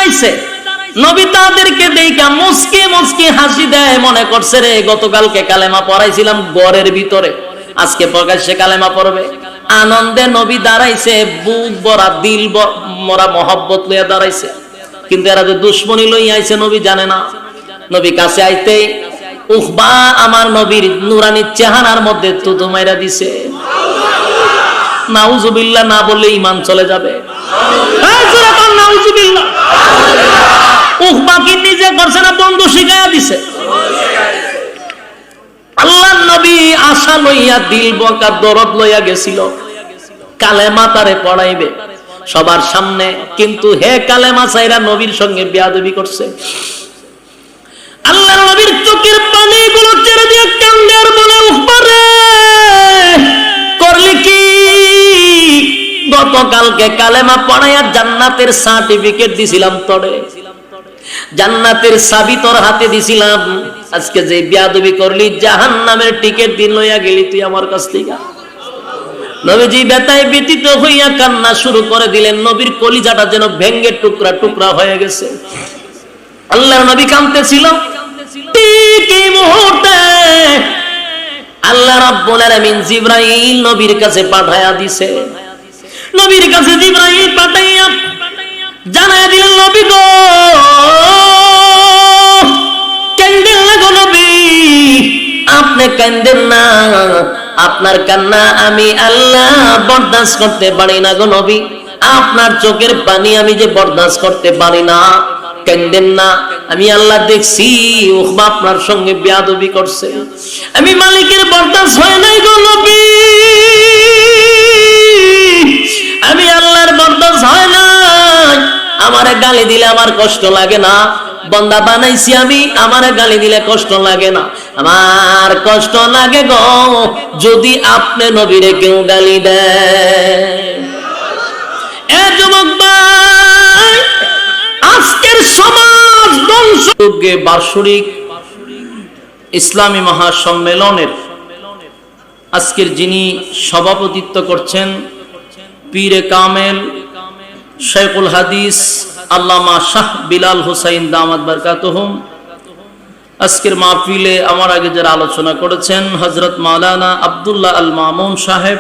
দাঁড়াইছে। নবী তাদেরকে দেখে মুস্কি মুস্কি হাসি দেয়, মনে করছে রে গতকালকে কালেমা পড়াইছিলাম ঘরের ভিতরে, আজকে প্রকাশ্যে কালেমা পড়বে। আনন্দে নবী দাঁড়াইছে, বুক ভরা দিল মরা মহব্বত লইয়া দাঁড়াইছে। কিন্তু এরা যে দুশ্মনী লইয়া আইছে নবী জানে না। নবী কাছে আইতে উখবা আমার নবীর নুরানি চেহারার মধ্যে থুতু মাইরা দিছে। নাউজুবিল্লাহ না বললে ঈমান চলে যাবে। নাউজুবিল্লাহ। উখবা কি নিজে করছে না বন্ধু শিখাইয়া দিছে? আল্লাহর নবী আশা লইয়া দিল বকা দরদ লইয়া গেছিল কালেমা তারে পড়াইবে সবার সামনে, কিন্তু হে কালেমা চাইরা নবীর সঙ্গে বেয়াদবি করছে। আল্লাহর নবীর চোখের পানিগুলো ছেড়ে দিয়ে কান্দে আর বলে উখবা রে করলি কি? গতকালকে কালেমা পড়াইয়া জান্নাতের সার্টিফিকেট দিছিলাম তোরে, জান্নাতের চাবি তোর হাতে দিছিলাম, আজকে যে বেয়াদবি করলি জাহান্নামের টিকিট দিন লইয়া গেলি তুই আমার কাছ থেকে। নবীজি ব্যথায় ব্যথিত হইয়া কান্না শুরু করে দিলেন। নবীর কলিজাটা যেন ভেঙ্গে টুকরা টুকরা হয়ে গেছে। আল্লাহর নবী কাঁদতেছিল। ঠিক এই মুহূর্তে আল্লাহ রাব্বুল আলামিন জিবরাইল নবীর কাছে পাঠায়া দিছে। নবীর কাছে জিবরাইল পাঠাইয়া জানায় দিলেন, নবী গো কান্দেন না গো নবী, আপনি কান্দেন না, আপনার কান্না আমি আল্লাহ বরদাস্ত করতে পারি না গো নবী, আপনার চোখের পানি আমি যে বরদাস্ত করতে পারি না, কান্দেন না। আমি আল্লাহ দেখছি উখবা আপনার সঙ্গে বেয়াদবি করছে, আমি মালিকের বরদাস্ত হয় নাই গো নবী, আমি আল্লাহর বরদাস্ত হয় না। আমারে গালি দিলে আমার কষ্ট লাগে না, বন্দা বানাইছি আমি, আমারে গালি দিলে কষ্ট লাগে না, আমার কষ্ট লাগে গো যদি আপনি নবীরে কেউ গালি দেয়। এ যুবক ভাই, আজকের সমাজ ধ্বংস। বার্ষিক ইসলামী মহাসম্মেলনের আজকের যিনি সভাপতিত্ব করছেন পীরে কামেল শেখুল হাদিস আল্লামা শাহ বিলাল হুসাইন দামাত বারকাতুহুম, আজকের মাহফিলে আমার আগে যারা আলোচনা করেছেন হযরত মাওলানা আব্দুল্লাহ আল মামুন সাহেব,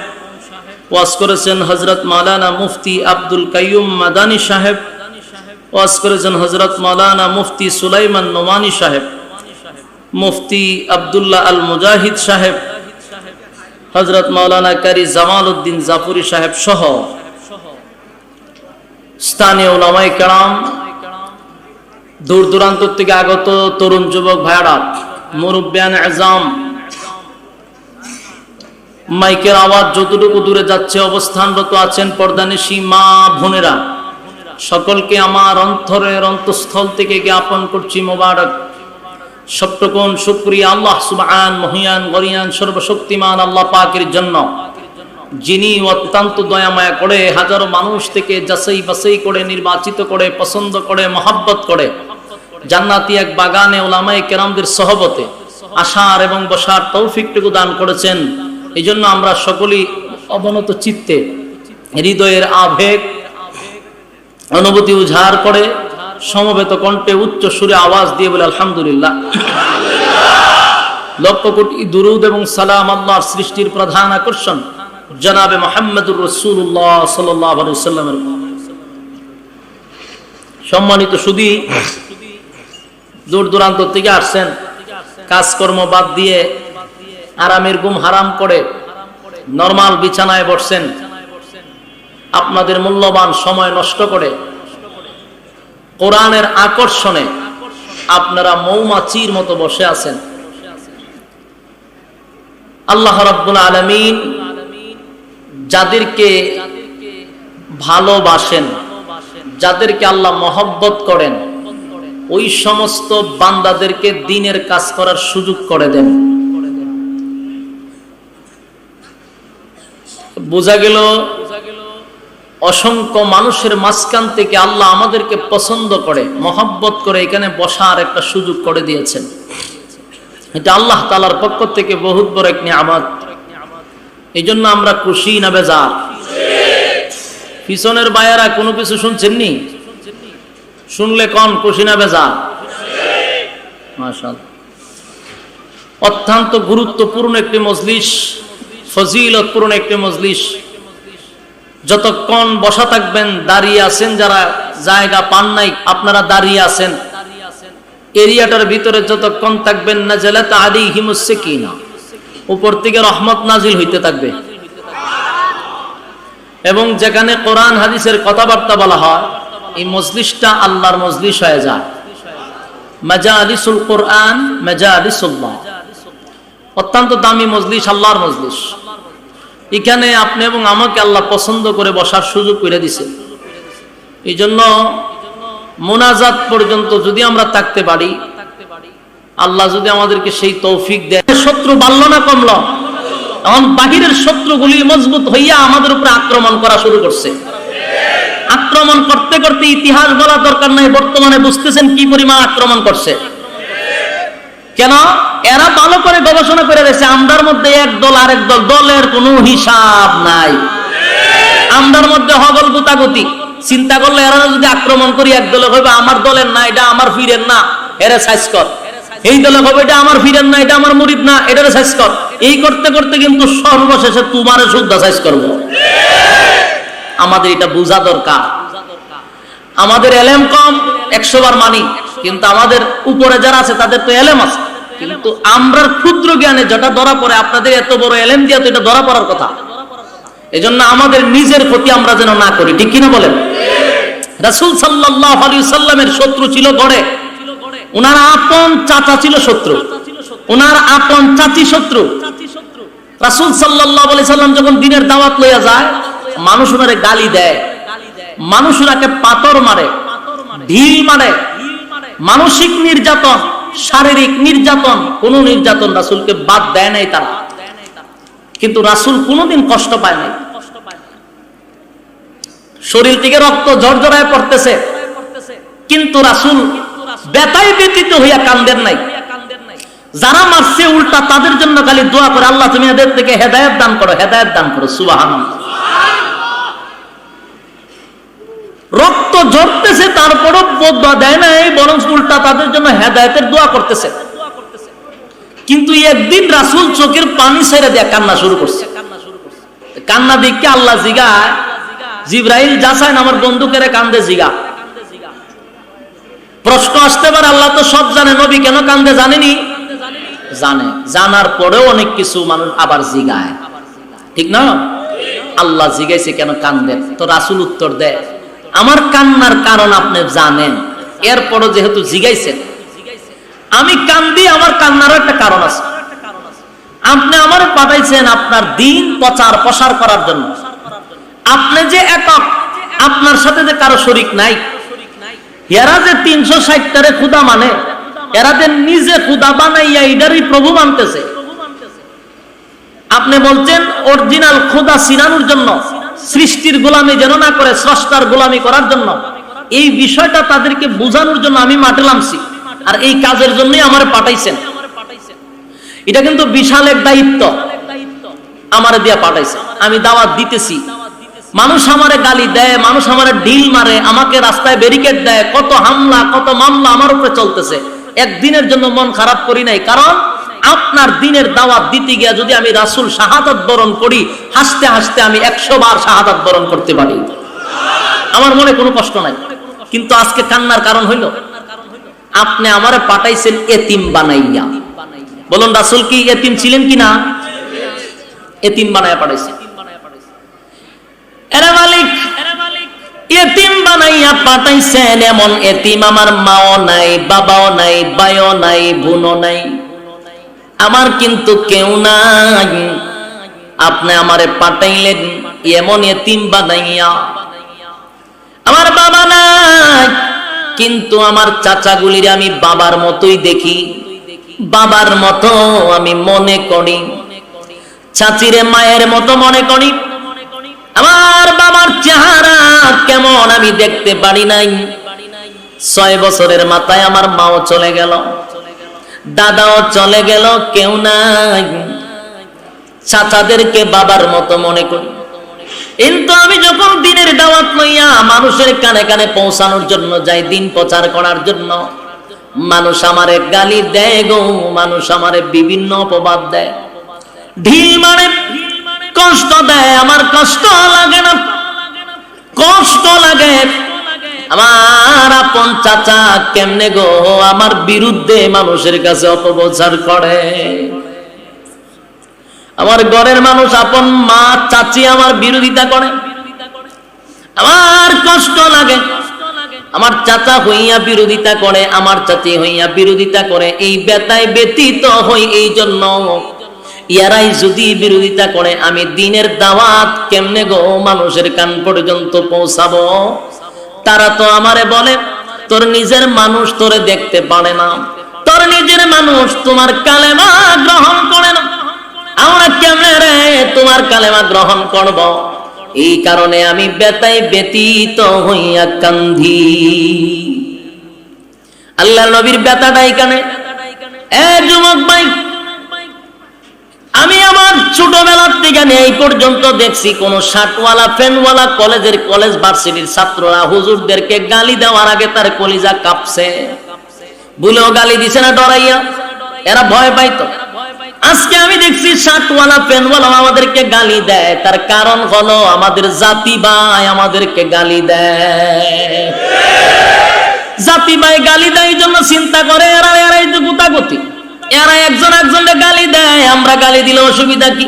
ওয়াজ করেছেন হযরত মাওলানা মুফতি আব্দুল কাইয়ুম মাদানী সাহেব, ওয়াজ করেছেন হযরত মাওলানা মুফতি সুলাইমান নোমানী সাহেব, মুফতি আব্দুল্লাহ আল মুজাহিদ সাহেব, হযরত মাওলানা কারি জামাল উদ্দিন জাফরি সাহেব সহ স্থানীয় উলামায়ে কেরাম, দূর দূরান্ত থেকে আগত তরুণ যুবক ভাইরা, মুরব্বিয়ান আযম, মাইকের আওয়াজ যতটুকু দূরে যাচ্ছে অবস্থানরত আছেন পর্দানিশী মা বোনেরা, সকলকে আমার অন্তরের অন্তঃস্থল থেকে জ্ঞাপন করছি মোবারক সবটুকুন শুকরিয়া আল্লাহ সুবহান মহিয়ান গরিয়ান সর্বশক্তিমান আল্লাহ পাকের জন্য, যিনি অত্যন্ত দয়া মায়া করে হাজারো মানুষ থেকে যাচাই বাছাই করে নির্বাচিত করে পছন্দ করে মহব্বত করে জান্নাতি এক বাগানে উলামায়ে কেরামদের সহবতে আসার এবং বসার তৌফিকটুকু দান করেছেন। এই জন্য আমরা সকলেই অবনত চিত্তে হৃদয়ের আবেগ অনুভূতি উজাড় করে সমবেত কণ্ঠে উচ্চ সুরে আওয়াজ দিয়ে বলে আলহামদুলিল্লাহ। লক্ষ কোটি দুরুদ এবং সালাম আল্লাহর সৃষ্টির প্রধান আকর্ষণ জনাবে মুহাম্মদুর রাসূলুল্লাহ সাল্লাল্লাহু আলাইহি ওয়াসাল্লামের। সম্মানিত সুধী, দূর দূরান্ত থেকে আসছেন, কাজকর্ম বাদ দিয়ে আরামের ঘুম হারাম করে নরমাল বিছানায় বসছেন, আপনাদের মূল্যবান সময় নষ্ট করে কোরআনের আকর্ষণে আপনারা মৌমাছির মতো বসে আছেন। আল্লাহ রাব্বুল আলামিন যাদেরকে ভালোবাসেন, যাদেরকে আল্লাহ মহব্বত করেন, ওই সমস্ত বান্দাদেরকে দ্বীনের কাজ করার সুযোগ করে দেন। বোঝা গেল অসংখ্য মানুষের মাঝখান থেকে আল্লাহ আমাদেরকে পছন্দ করে মহব্বত করে এখানে বসার একটা সুযোগ করে দিয়েছেন। এটা আল্লাহ তাআলার পক্ষ থেকে বহুত বড় এক নিয়ামত। এই জন্য আমরা খুশি না বেজার? পিছনের বায়ারা কোনো কিছু শুনছেননি? শুনলে কোন খুশি না বেজার? মাশাআল্লাহ, অত্যন্ত গুরুত্বপূর্ণ একটি মজলিস, ফজিলতপূর্ণ একটি মজলিস। যতক্ষণ বসা থাকবেন, দাঁড়িয়ে আছেন যারা, জায়গা পান নাই আপনারা দাঁড়িয়ে আছেন, এরিয়াটার ভিতরে যতক্ষণ থাকবেন, নাজালাত আলাইহিমুস সাকিনা, উপর থেকে রহমত নাজিল হইতে থাকবে। এবং যেখানে কোরআন হাদিসের কথাবার্তা বলা হয়, এই মজলিসটা আল্লাহর মজলিস হয়ে যায়। মাজালিসুল কোরআন, মাজালিসুল্লাহ, অত্যন্ত দামি মজলিস, আল্লাহর মজলিস। এখানে আপনি এবং আমাকে আল্লাহ পছন্দ করে বসার সুযোগ করে দিছে। এই জন্য মোনাজাত পর্যন্ত যদি আমরা থাকতে পারি, আল্লাহ যদি আমাদেরকে সেই তৌফিক দেয়, শত্রু বাড়ল না কমল? এখন বাহিরের শত্রুগুলি মজবুত হইয়া আমাদের উপরে আক্রমণ করা শুরু করছে। আক্রমণ করতে করতে ইতিহাস বলা দরকার নাই, বর্তমানে বুঝতেছেন কি পরিমাণ আক্রমণ করছে। কেন? এরা ভালো করে গবেষণা করে রয়েছে, আমরার মধ্যে এক দল আরেক দল, দলের কোনো হিসাব নাই। আমরার মধ্যে হগল গুতাগুতি, চিন্তা করলে এরা যদি আক্রমণ করি, এক দলে হবে আমার দলের না, এটা আমার ফিরেন না, এরা সাইজ কর। এই দলে হবে এটা আমার ফিরেন না, এটা আমার মুরিদ না, এটারে সাইজ কর। এই করতে করতে কিন্তু সর্বশেষে তোমারে শুদ্ধ সাইজ করবো। আমাদের এটা বোঝা দরকার। আমাদের এলেম কম, 100 বার মানি, কিন্তু আমাদের উপরে যারা আছে তাদের তো এলেম আছে, কিন্তু আমরার ক্ষুদ্র জ্ঞানে যেটা ধরা পড়ে, আপনাদের এত বড় এলেম দিয়ে তো এটা ধরা পড়ার কথা। এজন্য আমাদের নিজের ক্ষতি আমরা যেন না করি, ঠিক কিনা বলেন? রাসূল সাল্লাল্লাহু আলাইহি সাল্লামের শত্রু ছিল গড়ে, ওনার আপন চাচা ছিল শত্রু, ওনার আপন চাচি শত্রু। রাসূল সাল্লাল্লাহু আলাইহি সাল্লাম যখন দ্বীনের দাওয়াত লইয়া যায়, মানুষ ওনারে গালি দেয়, মানুষ ওনাকে পাথর মারে, ঢিল মারে, মানসিক নির্যাতন, শারীরিক নির্যাতন, কোন নির্যাতন রাসূলকে বাদ দেয় নাই তারা। কিন্তু রাসূল কোনোদিন কষ্ট পায় নাই। শরীর থেকে রক্ত ঝরঝরায় পড়তেছে, কিন্তু রাসূল ব্যথায় ব্যথিত হইয়া কান্দেন নাই। যারা মারছে উল্টা তাদের জন্য খালি দোয়া করে, আল্লাহ তুমি এদের থেকে হেদায়েত দান করো, হেদায়েত দান করো। সুবহানাল্লাহ। রক্ত ঝরতেছে, তারপরও বদদোয়া দেয় নাই, বরং উল্টা তাদের জন্য হেদায়েতের দোয়া করতেছে। কিন্তু একদিন রাসূল চোখের পানি ছেড়ে দিয়ে কান্না শুরু করছে। কান্না দেখে আল্লাহ জিগায়, জিবরাইল যাচাইন আমার বন্ধুকেরে কান্দে জিগা। প্রশ্ন আসতে পারে, আল্লাহ তো সব জানে, নবী কেন কান্দে জানেনি? জানে, জানার পরেও অনেক কিছু মানুষ আবার জিগায়, ঠিক না? আল্লাহ জিগাইছে কেন কান্দেন, তো রাসূল উত্তর দেয়, আমার কান্নার কারণ আপনি জানেন, এরপরও যেহেতু জিগাইছেন, আমি কান্দি, আমার কান্নারও একটা কারণ আছে। আপনি আমার পাঠাইছেন আপনার দিন প্রচার প্রসার করার জন্য। আপনি যে একক, আপনার সাথে যে কারো শরীক নাই। এরা যে 360টারে খুদা মানে, এরা যে নিজে খুদা বানাইয়া এটারই প্রভু মানতেছে। আপনি বলছেন অরিজিনাল খুদা চিনানোর জন্য, সৃষ্টির গোলামি যেন না করে স্রষ্টার গোলামি করার জন্য। এই বিষয়টা তাদেরকে বোঝানোর জন্য আমি মাঠে নামছি, আর এই কাজের জন্যই আমার পাঠাইছেন। এটা কিন্তু বিশাল এক দায়িত্ব আমারে দিয়া পাঠাইছে। আমি দাওয়াত দিতেছি, মানুষ আমারে গালি দেয়, মানুষ আমারে ঢিল মারে, আমাকে রাস্তায় ব্যারিকেড দেয়, কত হামলা কত মামলা আমার উপরে চলতেছে। একদিনের জন্য মন খারাপ করি নাই, কারণ আপনার দিনের দাওয়াত দিতে গিয়া যদি আমি রাসূল শাহাদাত বরণ করি, হাসতে হাসতে আমি 100 বার শাহাদাত বরণ করতে পারি, আমার মনে কোনো কষ্ট নাই। কিন্তু আজকে কান্নার কারণ হইল, আপনি আমারে পাঠাইছেন এতিম বানাইয়া। বলুন রাসূল কি এতিম ছিলেন কিনা? এতিম বানাইয়া পাঠাইছে। এরা মালিক এতিম বানাইয়া পাঠাইছেন, এমন এতিম আমার মাও নাই, বাবাও নাই, ভাইও নাই, বোনও নাই, আমার কিন্তু কেউ নাই। আপনি আমারে পাঠাইলেন এমন এতিম বানাইয়া। আমার বাবা নাই, কিন্তু আমার চাচাগুলির আমি বাবার মতোই দেখি, বাবার মতো আমি মনে করি, চাচিরে মায়ের মতো মনে করি। আমার বাবার চেহারা কেমন আমি দেখতে পারি নাই। 6 বছরের মাথায় আমার মাও চলে গেল, দাদাও চলে গেল, কেউ নাই। চাচাদেরকে বাবার মতো মনে করি। কিন্তু আমি যখন দিনের দাওয়াত লইয়া মানুষের কানে কানে পৌঁছানোর জন্য যাই, দিন প্রচার করার জন্য, মানুষ আমারে গালি দেয় গো, মানুষ আমারে বিভিন্ন অপবাদ দেয়, ঢিল মারে, কষ্ট দেয়। আমার কষ্ট লাগে না, কষ্ট লাগে। আমার আপন চাচা কেমনে গো আমার বিরুদ্ধে মানুষের কাছে অপপ্রচার করে। আমার ঘরের মানুষ, আপন মা চাচি আমার বিরোধিতা করে, আমার কষ্ট লাগে। আমার চাচা হইয়া বিরোধিতা করে, আমার চাচি হইয়া বিরোধিতা করে, এই ব্যথায় ব্যথিত হই। এই জন্য ইয়ারাই যদি বিরোধিতা করে, আমি দিনের দাওয়াত কেমনে গো মানুষের কান পর্যন্ত পৌঁছাবো? তারা তো আমারে বলে, তোর নিজের মানুষ তোরে দেখতে পারে না, তোর নিজের মানুষ তোমার কালেমা গ্রহণ করে না, আমরা কেমনে রে তোমার কালেমা গ্রহণ করব? এই কারণে আমি ব্যথায় ব্যতীত হইয়া কান্ধি। আল্লাহ নবীর ব্যথাটা এখানে। এ যুবক ভাই, আমি আমার ছোটবেলার থেকে এই পর্যন্ত দেখছি কোন শার্টওয়ালা ফ্যানওয়ালা কলেজ ভার্সিটির ছাত্ররা হুজুরদেরকে গালি দেওয়ার আগে তার কলিজা কাঁপছে। ভুলেও গালি দিছে না ডরাইয়া, এরা ভয় পাইতো। আজকে আমি দেখছি শার্টওয়ালা ফ্যানওয়ালা আমাদেরকে গালি দেয়, তার কারণ হলো আমাদের জাতি ভাই আমাদেরকে গালি দেয়। জাতি ভাই গালি দেয়, এই জন্য চিন্তা করে এরাই তো গুতাগতি, এরা একজন একজনকে গালি দেয়, আমরা গালি দিলে অসুবিধা কি?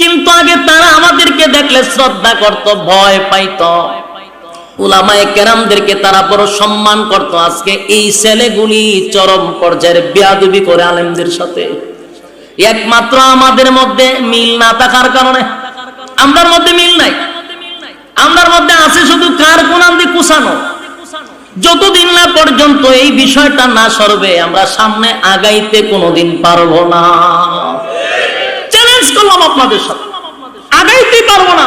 কিন্তু আগে তারা আমাদেরকে দেখলে শ্রদ্ধা করত, ভয় পাইত, উলামায়ে কেরামদেরকে তারা বড় সম্মান করত। আজকে এই ছেলেগুলি চরম পর্যায়ের বেয়াদবি করে আলেমদের সাথে। একমাত্র আমাদের মধ্যে মিল না থাকার কারণে, আমরার মধ্যে মিল নাই, আমরার মধ্যে আছে শুধু কার কোনান দিয়ে কুছানো। যতদিন না পর্যন্ত এই বিষয়টা না সরবে, আমরা সামনে আগাইতে কোনোদিন পারবো না। চ্যালেঞ্জ করলাম আপনাদের সাথে, আগাইতে পারবো না।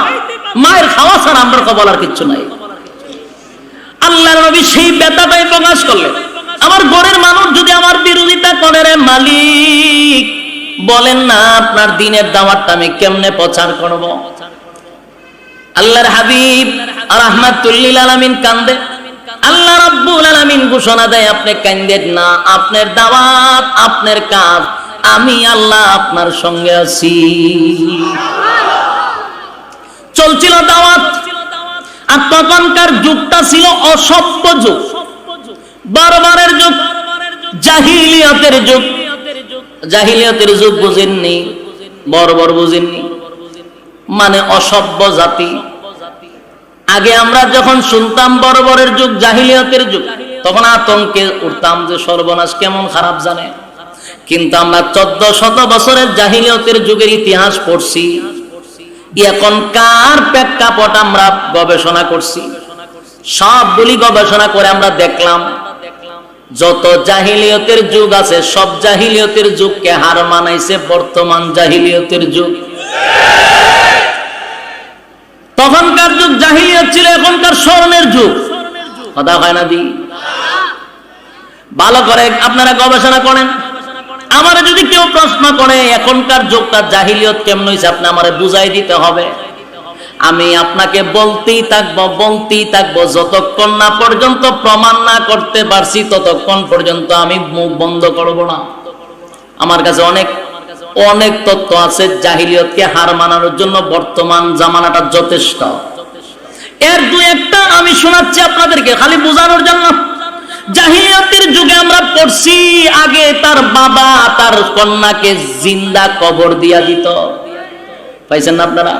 মায়ের খাওয়া ছাড়া আমরা বলার কিচ্ছু নাই। আল্লাহর নবী সেই ব্যথাটাই প্রকাশ করলেন। আমার ঘরের মানুষ যদি আমার বিরোধিতা করে, রে মালিক বলেন না আপনার দিনের দাওয়াতটা আমি কেমনে প্রচার করব? আল্লাহর হাবিব রাহমাতুল লিল আলামিন কান্দে। আল্লাহ রাব্বুল আলামিন ঘোষণা দেয়, আপনি কান্দেন না, আপনার দাওয়াত, আপনার কাজ, আমি আল্লাহ আপনার সঙ্গে আছি। চলছিল দাওয়াত, আর তখনকার যুগটা ছিল অসভ্য যুগ, বারবারের যুগ, জাহিলিয়াতের যুগ। জাহিলিয়াতের যুগ বুঝেননি, বর্বর বুঝেননি, মানে অসভ্য জাতি। আগে আমরা যখন শুনতাম বর্বরের যুগ, জাহিলিয়াতের যুগ, তখন আতঙ্কে উঠতাম যে সর্বনাশ কেমন খারাপ জানে। কিন্তু আমরা 1400 বছরের জাহিলিয়াতের যুগের ইতিহাস পড়ছি, এখনকার প্রেক্ষাপট আমরা গবেষণা করছি। সবগুলি গবেষণা করে আমরা দেখলাম যত জাহিলিয়াতের যুগ আছে, সব জাহিলিয়াতের যুগকে হার মানাইছে বর্তমান জাহিলিয়াতের যুগ। তখনকার যুগ জাহিলিয়াত ছিল, এখনকার স্বর্ণের যুগ। কথা হয় না দি? ভালো করে আপনারা গবেষণা করেন। আমারে যদি কেউ প্রশ্ন করে এখনকার যুগটা জাহিলিয়াত কেমন হয়েছে, আপনি আমারে বুঝাই দিতে হবে। আমি আপনাকে বলতেই থাকবো যতক্ষণ না পর্যন্ত প্রমাণ না করতে পারছি, ততক্ষণ পর্যন্ত আমি মুখ বন্ধ করব না। আমার কাছে অনেক তথ্য আছে জাহিলিয়াতকে হার মানানোর জন্য বর্তমান জামানাটা যথেষ্ট। এর দুই একটা আমি শোনাচ্ছি আপনাদেরকে, খালি বোঝানোর জন্য। জাহিলিয়াতের যুগে আমরা পড়ছি, আগে তার বাবা তার কন্যাকে জিন্দা কবর দিয়া দিত। পাইছেন না আপনারা?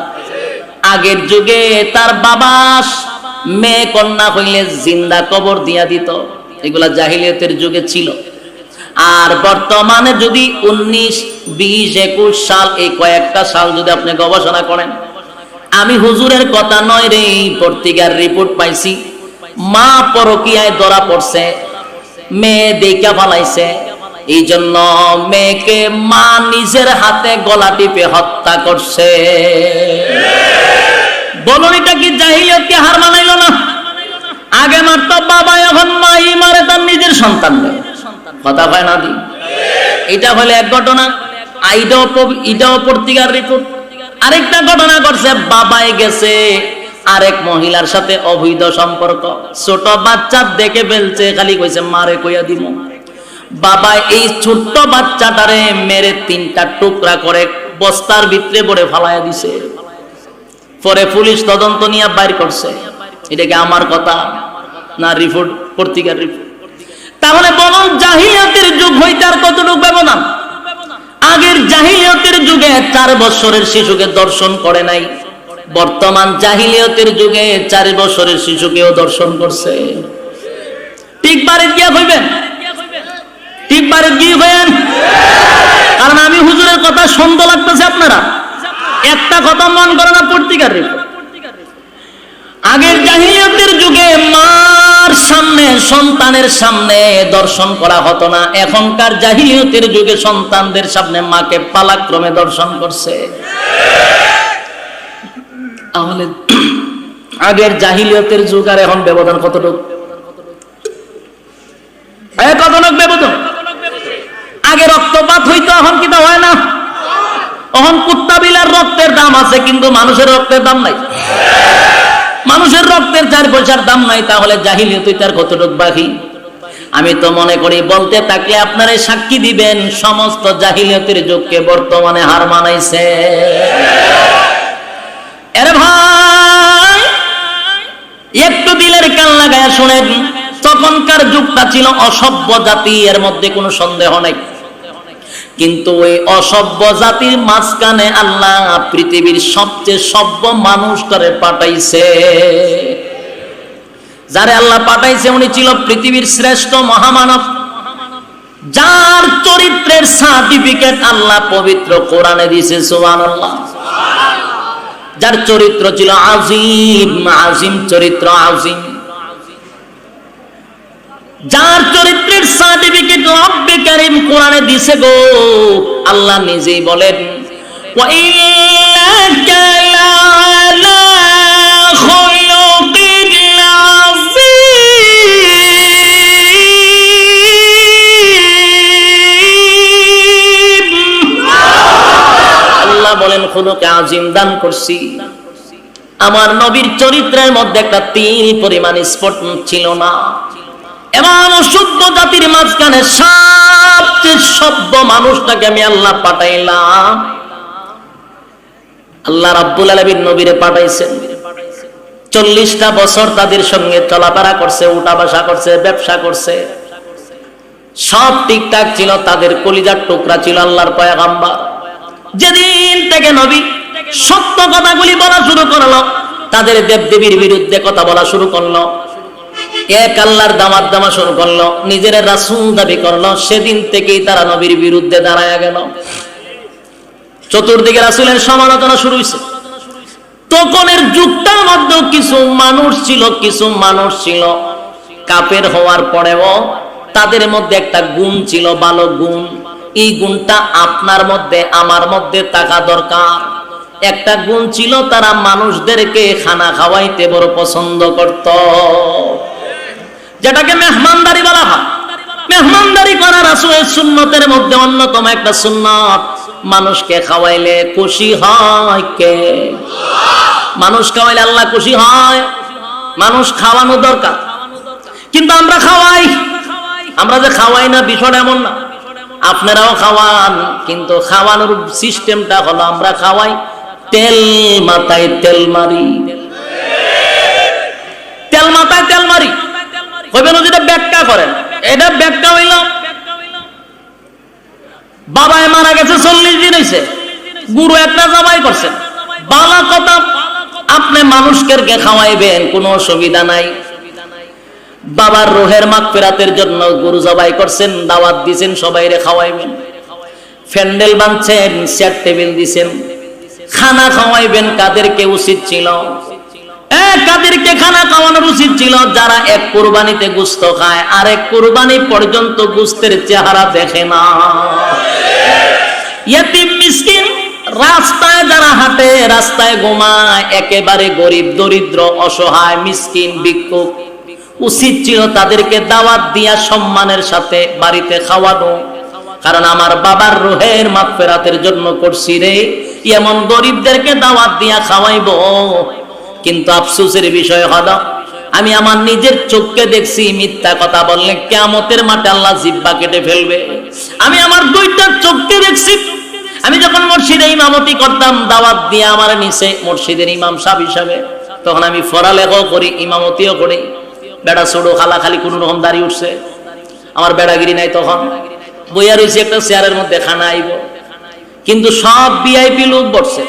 আগের যুগে তার বাবা মেয়ে কন্যা হইলে জিন্দা কবর দিয়া দিত। এগুলা জাহিলিয়াতের যুগে ছিল। আর বর্তমানে যদি 19, 20, 21 সাল, এই কয়েকটা সাল যদি আপনি গবেষণা করেন, আমি হুজুরের কথা নয় রে, পত্রিকার রিপোর্ট পাইছি, মা পরকীয়ায় ধরা পড়ছে, মেয়ে দেখা ফালাইছে। এই জন্য মেয়েকে মা নিজের হাতে গলা টিপে হত্যা করছে। বলুন এটা কি জাহিলিয়াতকে হার মানাইল না? আগে মারতো বাবা, এখন মাই মারে তার নিজের সন্তান। কথা হয় না দি? এটা হলে এক ঘটনা, এটাও পত্রিকার রিপোর্ট। আরেকটা ঘটনা ঘটছে, বাবাই গেছে আরেক মহিলার সাথে অবৈধ সম্পর্ক, ছোট বাচ্চা দেখে ফেলছে, খালি কইছে মারে কইয়া দিব। বাবা এই ছোট্ট বাচ্চাটারে মেরে 3টা টুকরা করে বস্তার ভিতরে ভরে ফালাইয়া দিছে। পরে পুলিশ তদন্ত নিয়ে বাইর করছে। এটা কি আমার কথা না রিপোর্ট, পত্রিকার রিপোর্ট? তাহলে বলুন জাহিলিয়াতের যুগ হইতে আর কতটুকু ব্যবধান? আগের জাহিলিয়াতের যুগে 4 বছরের শিশুকে দর্শন করে নাই, বর্তমান জাহিলিয়াতের যুগে 4 বছরের শিশুকেও দর্শন করছে। ঠিক বাড়ি গিয়া হইবেন, ঠিক বাড়ি গিয়ে হইবেন। কারণ আমি হুজুরের কথা সুন্দর লাগতেছে, আপনারা একটা কথা মন করে না পত্রিকার রিপোর্ট। আগের জাহিলিয়াতের যুগে মার সামনে, সন্তানের সামনে দর্শন করা হতো না, এখনকার জাহিলিয়াতের যুগে সন্তানদের সামনে মাকে পালাক্রমে দর্শন করছে। তাহলে আগের জাহিলিয়াতের যুগ আর এখন ব্যবধান কতটুকু? কতটুকু ব্যবধান? আগে রক্তপাত হইতো, এখন কি তা হয় না? এখন কুত্তা বিলার রক্তের দাম আছে, কিন্তু মানুষের রক্তের দাম নাই। মানুষের রক্তের 4 পয়সার দাম নাই, তাহলে জাহিলিয়াত তার কতটুকু বাকি? আমি তো মনে করি বলতে থাকলে আপনারা সাক্ষী দিবেন, সমস্ত জাহিলিয়াতের যুগকে বর্তমানে হার মানাইছে। আরে ভাই একটু দিলের কান লাগায় শুনেন, তখনকার যুগটা ছিল অসভ্য জাতি, এর মধ্যে কোনো সন্দেহ নাই। কিন্তু ওই অসভ্য জাতির মাঝখানে আল্লাহ পৃথিবীর সবচেয়ে সভ্য মানুষটারে পাঠাইছে। যারে আল্লাহ পাঠাইছে উনি ছিল পৃথিবীর শ্রেষ্ঠ মহামানব, যার চরিত্রের সার্টিফিকেট আল্লাহ পবিত্র কোরআনে দিয়েছে। সুবহানাল্লাহ। যার চরিত্র ছিল আজিম, আজিম চরিত্র, আজিম। যার চরিত্রের সার্টিফিকেট রব্বে কারীম কোরআনে দিছে গো। আল্লাহ নিজেই বলেন, ওয়া ইন্নাকা লা'আলা খুলুকিন আযীম। আল্লাহ বলেন খুলুকে আযীম দান করছি। আমার নবীর চরিত্রের মধ্যে একটা তিল পরিমাণ স্পট ছিল না। এমন অশুদ্ধ জাতির মাঝখানে সবচেয়ে সভ্য মানুষটাকে আমি আল্লাহ পাঠাইলাম। আল্লাহ রাব্বুল আলামিন নবীরে পাঠাইছেন। 40টা বছর তাদের সঙ্গে চলাফেরা করছে, উঠা বসা করছে, ব্যবসা করছে, সব ঠিকঠাক ছিল। তাদের কলিজার টুকরা ছিল আল্লাহর পয়গম্বর। যেদিন থেকে নবী সত্য কথাগুলি বলা শুরু করলো, তাদের দেবদেবীর বিরুদ্ধে কথা বলা শুরু করলো, এক আল্লাহর দামাত দামা শুরু করলো, নিজের রাসূল দাবি করলো, সেদিন থেকেই তারা নবীর বিরুদ্ধে দাঁড়ায় গেল। চতুর্দিকে রাসূলের সমালোচনা শুরু হয়েছে। তখনের যুগটার মধ্যে কিছু মানুষ ছিল কাফের হওয়ার পরেও তাদের মধ্যে একটা গুণ ছিল, ভালো গুণ। এই গুণটা আপনার মধ্যে আমার মধ্যে থাকা দরকার। একটা গুণ ছিল, তারা মানুষদেরকে খানা খাওয়াইতে বড় পছন্দ করত, যেটাকে মেহমানদারি বলা হয়। মেহমানদারি করা রাসূলের সুন্নতের মধ্যে অন্যতম একটা সুন্নত। মানুষকে খাওয়াইলে খুশি হয় কে? মানুষ খাওয়াইলে আল্লাহ খুশি হয়। মানুষ খাওয়ানো দরকার, কিন্তু আমরা খাওয়াই। আমরা যে খাওয়াই না বিষয়টা এমন না, আপনারাও খাওয়ান, কিন্তু খাওয়ানোর সিস্টেমটা হলো আমরা খাওয়াই তেল মাথায় তেল মারি। তেল মাথায় তেল মারি হইবেন, যেটা ব্যাখ্যা করেন। এটা ব্যাখ্যা হইল, বাবায় মারা গেছে 40 দিন হয়েছে, গুরু একটা জবাই করছেন, বালা কথা। আপনি মানুষকে খাওয়াইবেন, কোনো অসুবিধা নাই। বাবার রোহের মাগফিরাতের জন্য গরু জবাই করছেন, দাওয়াত দিয়েছেন, সবাইরে খাওয়াইবেন, প্যান্ডেল বাঁধছেন, চেয়ার টেবিল দিয়েছেন, খানা খাওয়াইবেন। কাদেরকে উচিত ছিল? কাদেরকে খানা খাওয়ানোর উচিত ছিল? যারা এক কুরবানিতে গোশত খায়, আরেক কুরবানি পর্যন্ত গোশতের চেহারা দেখে না। ইয়তিম মিসকিন, রাস্তায় যারা হাঁটে, রাস্তায় ঘুমায়, একেবারে গরিব দরিদ্র অসহায় মিসকিন ভিক্ষুক, উচিত ছিল তাদেরকে দাওয়াত দিয়া সম্মানের সাথে বাড়িতে খাওয়ানো। কারণ আমার বাবার রুহের মাগফিরাতের জন্য করছি রে, এমন গরিবদেরকে দাওয়াত দিয়া খাওয়াইবো। কিন্তু আফসোসের বিষয় হলো আমি আমার নিজের চোখকে দেখছি মিথ্যা কথা বললে কিয়ামতের মাঠে আল্লাহ জিহ্বা কেটে ফেলবে। আমি আমার দুইটা চোখকে দেখছি। আমি যখন মসজিদে ইমামতি করতাম, দাওয়াত দিয়ে আমার নিচে মসজিদের ইমাম সাহেব হিসাবে, তখন আমি পড়ালেখাও করি, ইমামতিও করি। বেড়া ছোড়ো খালা খালি কোন রকম দাঁড়িয়ে উঠছে, আমার বেড়াগিরি নাই। তখন বইয়া রয়েছে একটা চেয়ারের মধ্যে, খানা আইব, কিন্তু সব ভিআইপি লোক বসছে।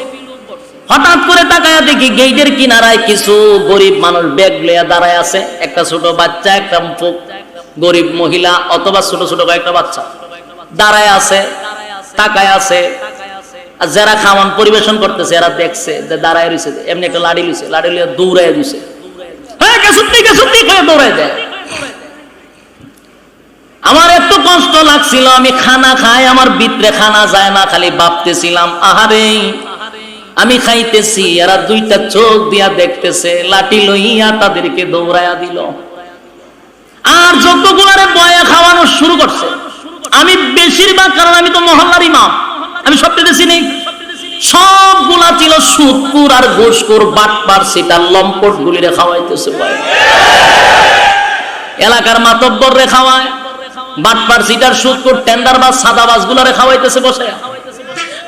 হঠাৎ করে তাকায়া দেখি গেটের কিনারায় কিছু গরিব মানুষ ব্যাগ লইয়া দাঁড়ায় আছে। একটা ছোট বাচ্চা, একটা গরিব মহিলা অথবা ছোট ছোট কয়েকটা বাচ্চা দাঁড়ায় আছে, তাকায় আছে। আর যারা খাওয়ান পরিবেশন করতেছে এরা দেখছে যে দাঁড়ায় রয়েছে, এমনি একটা লাড়ি লইছে, লাড়ি লইয়া দৌড়ায় দিছে, দৌড়ায় যায়। আমার এত কষ্ট লাগছিল, আমি খানা খাই আমার ভিতরে খানা যায় না, খালি ভাবতেছিলাম আহারে আমি খাইতেছি, এরা দুইটা চোখ দিয়া দেখতেছে, লাঠি লইয়া তাদেরকে দৌড়াইয়া দিল। আর যতগুলারে বয়া খাওয়ানো শুরু করছে, আমি বেশিরভাগ, কারণ আমি তো মহল্লার ইমাম, আমি সবটাতে চিনি, সবগুলা ছিল সুদকুর আর ঘুষখোর, বাটপার, সিটার, লম্পট গুলিরে খাওয়াইতেছে। এলাকার মাতব্বর রে খাওয়ায়, বাটপার, সিটার, সুদকুর, টেন্ডারবাজ, সাদাবাজ গুলারে খাওয়াইতেছে বসে।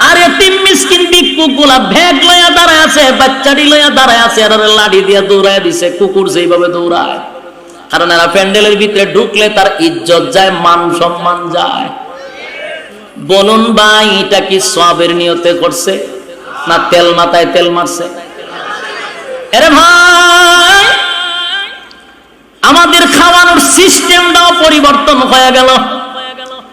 আর এতিম মিসকিন ভিক্ষুকগুলা ভ্যাগ লইয়া দাঁড়ায় আছে, বাচ্চাটি লইয়া দাঁড়ায় আছে, আর লাঠি দিয়া দৌড়ায় দিছে, কুকুর যেইভাবে দৌড়ায়। কারণ এরা প্যান্ডেলের ভিতরে ঢুকলে তার ইজ্জত যায়, মান সম্মান যায়। বলুন ভাই, এটা কি সওয়াবের নিয়তে করছে না তেল মাথায় তেল মারছে? আরে ভাই, আমাদের খাওয়ানোর সিস্টেমটাও পরিবর্তন হয়ে গেল।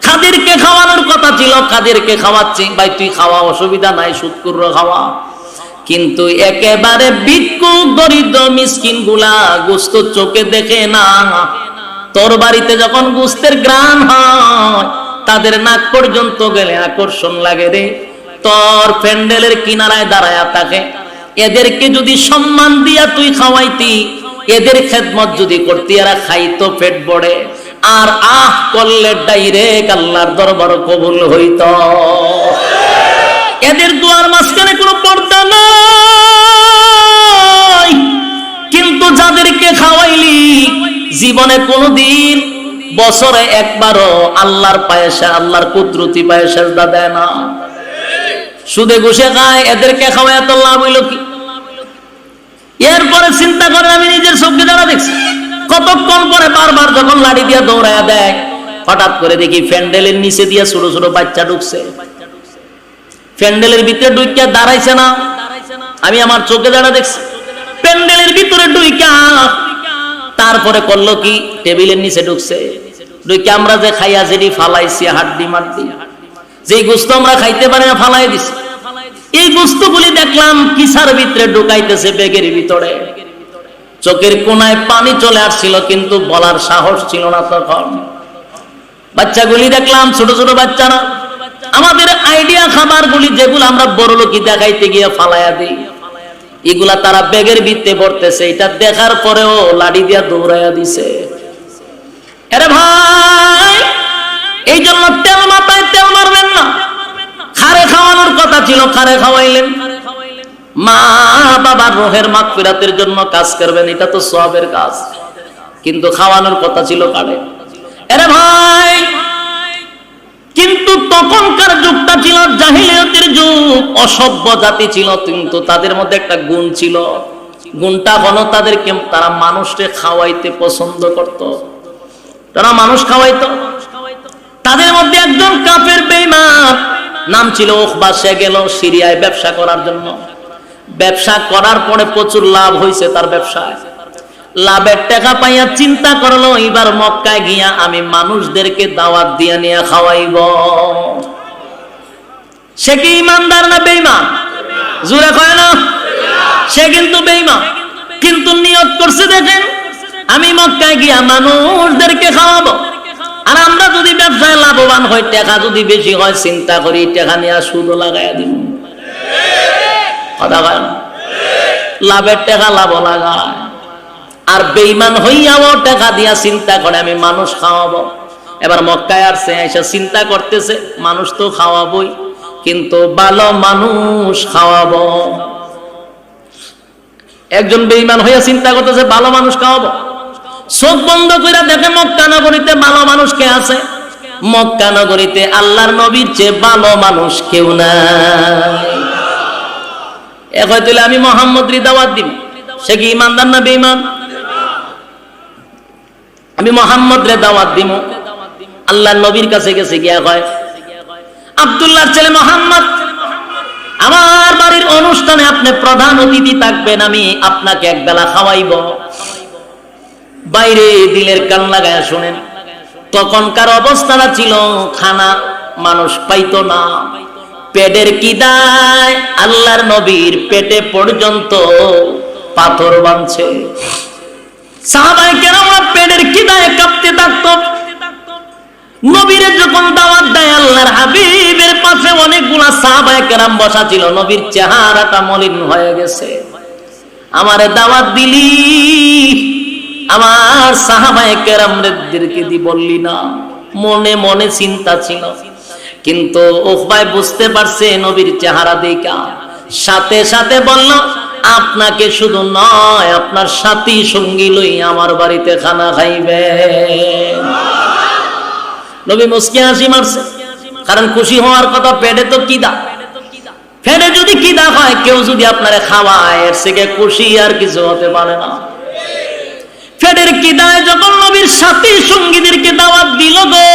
কাদেরকে খাওয়ানোর কথা ছিল কাদেরকে খাওয়াচ্ছি, ভাই তুই খাওয়া, অসুবিধা নাই, সুদকুররা খাওয়া। কিন্তু একেবারে ভিক্ষুক, দরিদ্র, মিসকিন গুলা গোস্ত চোখে দেখে না। তোর বাড়িতে যখন গোস্তের গ্রান হয়, তাদের নাক পর্যন্ত গেলে আকর্ষণ লাগে রে। তোর প্যান্ডেলের কিনারায় দাঁড়ায়া থাকে, এদেরকে যদি সম্মান দিয়া তুই খাওয়াইতি, এদের খেদমত যদি করতি, এরা খাইতো, পেট ভরে। আর আহ করলে ডাইরেক্ট আল্লাহর দরবার কবুল হইত। এদের দুয়ার মাঝখানে কোনো পর্দা নাই। কিন্তু যাদেরকে খাওয়াইলি, জীবনে কোনোদিন, বছরে একবারও আল্লাহর পায়ে, আল্লাহর কুদরতি পায়ে সেজদা দেয় না, সুদে ঘুষে খায়, এদেরকে খাওয়ায় এত লাভ হইল কি? এরপরে চিন্তা করে, আমি নিজের চোখে যারা দেখছি, কতক্ষণ পরে বারবার যখন লাঠি দিয়া দৌড়ায়া দেয়, হঠাৎ করে দেখি প্যান্ডেলের নিচে দিয়া ছোট ছোট বাচ্চা ঢুকছে। প্যান্ডেলের ভিতরে ঢুইকা দাঁড়াইছে না, আমি আমার চোখে যারা দেখছি। প্যান্ডেলের ভিতরে ঢুইকা তারপরে করলো কি, টেবিলের নিচে ঢুকছে। ঢুইকা আমরা যে খাইয়া যেটি ফালাইছি, হাড্ডি মাড্ডি, যেই গোস্ত আমরা খাইতে পারি না ফালাই দিছি, এই গোস্তগুলি দেখলাম কিসার ভিতরে ঢুকাইতেছে, ব্যাগের ভিতরে। চোখের কোনায় পানি চলে আসছিল, কিন্তু বলার সাহস ছিল না তখন। বাচ্চাগুলি দেখলাম, ছোট ছোট বাচ্চারা। আমাদের আইডিয়া খাবারগুলি যেগুলো আমরা বড় লোকি দেখাইতে গিয়ে ফালাইয়া দিই, এগুলা তারা ব্যাগের ভিতরে ভরতেছে। এটা দেখার পরেও লাঠি দিয়া দৌড়াইয়া দিছে। আরে ভাই, এই জন্য তেল মাথায় তেল মারবেন না। খারে খাওয়ানোর কথা ছিল, খারে খাওয়াইলেন। মা বাবার রোহের মাগফিরাতের জন্য কাজ করবেন, এটা তো সওয়াবের কাজ। কিন্তু খাওয়ানোর কথা ছিল কারে? আরে ভাই, কিন্তু তখনকার যুগটা ছিল জাহিলিয়াতের যুগ, অসভ্য জাতি ছিল, কিন্তু তাদের মধ্যে একটা গুণ ছিল। গুণটা হলো তাদেরকে, তারা মানুষকে খাওয়াইতে পছন্দ করত। তারা মানুষ খাওয়াইতো। তাদের মধ্যে একজন কাফের বেঈমান, নাম ছিল উকবা। সে গেল সিরিয়ায় ব্যবসা করার জন্য। ব্যবসা করার পরে প্রচুর লাভ হয়েছে তার ব্যবসায়। লাভের টাকা পাইয়া চিন্তা করলো, এবার মক্কায় গিয়া আমি মানুষদেরকে দাওয়াত দিয়া নিয়ে খাওয়াইব। সে কি ইমানদার না বেঈমান? জোরে কয় না? সে কিন্তু বেঈমান, কিন্তু নিয়ত করছে, দেখেন আমি মক্কায় গিয়া মানুষদেরকে খাওয়াবো। আর আমরা যদি ব্যবসায় লাভবান হই, টাকা যদি বেশি হয়, চিন্তা করি টাকা নিয়ে সুদও লাগাইয়া দিব। কথা কয় না? লাভের টাকা লাভ লাগায়। আর বেঈমান হইয়াও টাকা দিয়া চিন্তা করে আমি মানুষ খাওয়াবো। এবার মক্কায় আসছে, এসে চিন্তা করতেছে মানুষ তো খাওয়াবই, কিন্তু ভালো মানুষ খাওয়াবো। একজন বেঈমান হইয়া চিন্তা করতেছে ভালো মানুষ খাওয়াবো। চোখ বন্ধ করে দেখে মক্কা নগরীতে ভালো মানুষ কে আছে? মক্কা নগরীতে আল্লাহর নবীর চেয়ে ভালো মানুষ কেউ নাই। এখন তুলে আমি মুহাম্মদরে দাওয়াত দিব, সে কি ইমানদার না বেঈমান? আমি মুহাম্মদরে দাওয়াত দিব, আল্লাহর নবীর কাছে গেছে গিয়া কয়, আব্দুল্লাহর ছেলে মুহাম্মদ, আমার বাড়ির অনুষ্ঠানে আপনি প্রধান অতিথি থাকবেন, আমি আপনাকে একবেলা খাওয়াইব। বাইরে দিলের কান লাগায় শুনেন, তখনকার অবস্থাটা ছিল খানা মানুষ পাইতো না। পেটের কিদায় আল্লাহর নবীর পেটে পর্যন্ত পাথর বাঁধছে। সাহাবায়ে কেরামরা পেটের কিদায় কাঁপতে থাকতো। নবীরে যখন দাওয়াত দেয় আল্লাহর হাবিবের পাশে অনেকগুলা সাহাবায়ে কেরাম বসা ছিল, নবীর চেহারাটা মলিন হয়ে গেছে। আমারে দাওয়াত দিলি, আমার সাহাবায়ে কেরামদেরকে দি বললি না। মনে মনে চিন্তা ছিল, কিন্তু উকবায় বুঝতে পারছে নবীর চেহারা দেখা, সাথে সাথে বলল, আপনাকে শুধু নয় আপনার সাথী সঙ্গী লই আমার বাড়িতে খানা খাইবে। নবী মুস্কি হাসি মারছে, কারণ খুশি হওয়ার কথা। পেটে তো কিদা, পেটে যদি কিদা হয়, কেউ যদি আপনারে খাওয়ায়, এর থেকে খুশি আর কিছু হতে পারে না। পেটের কিদায় যখন নবীর সাথী সঙ্গীদেরকে দাওয়াত দিল গো,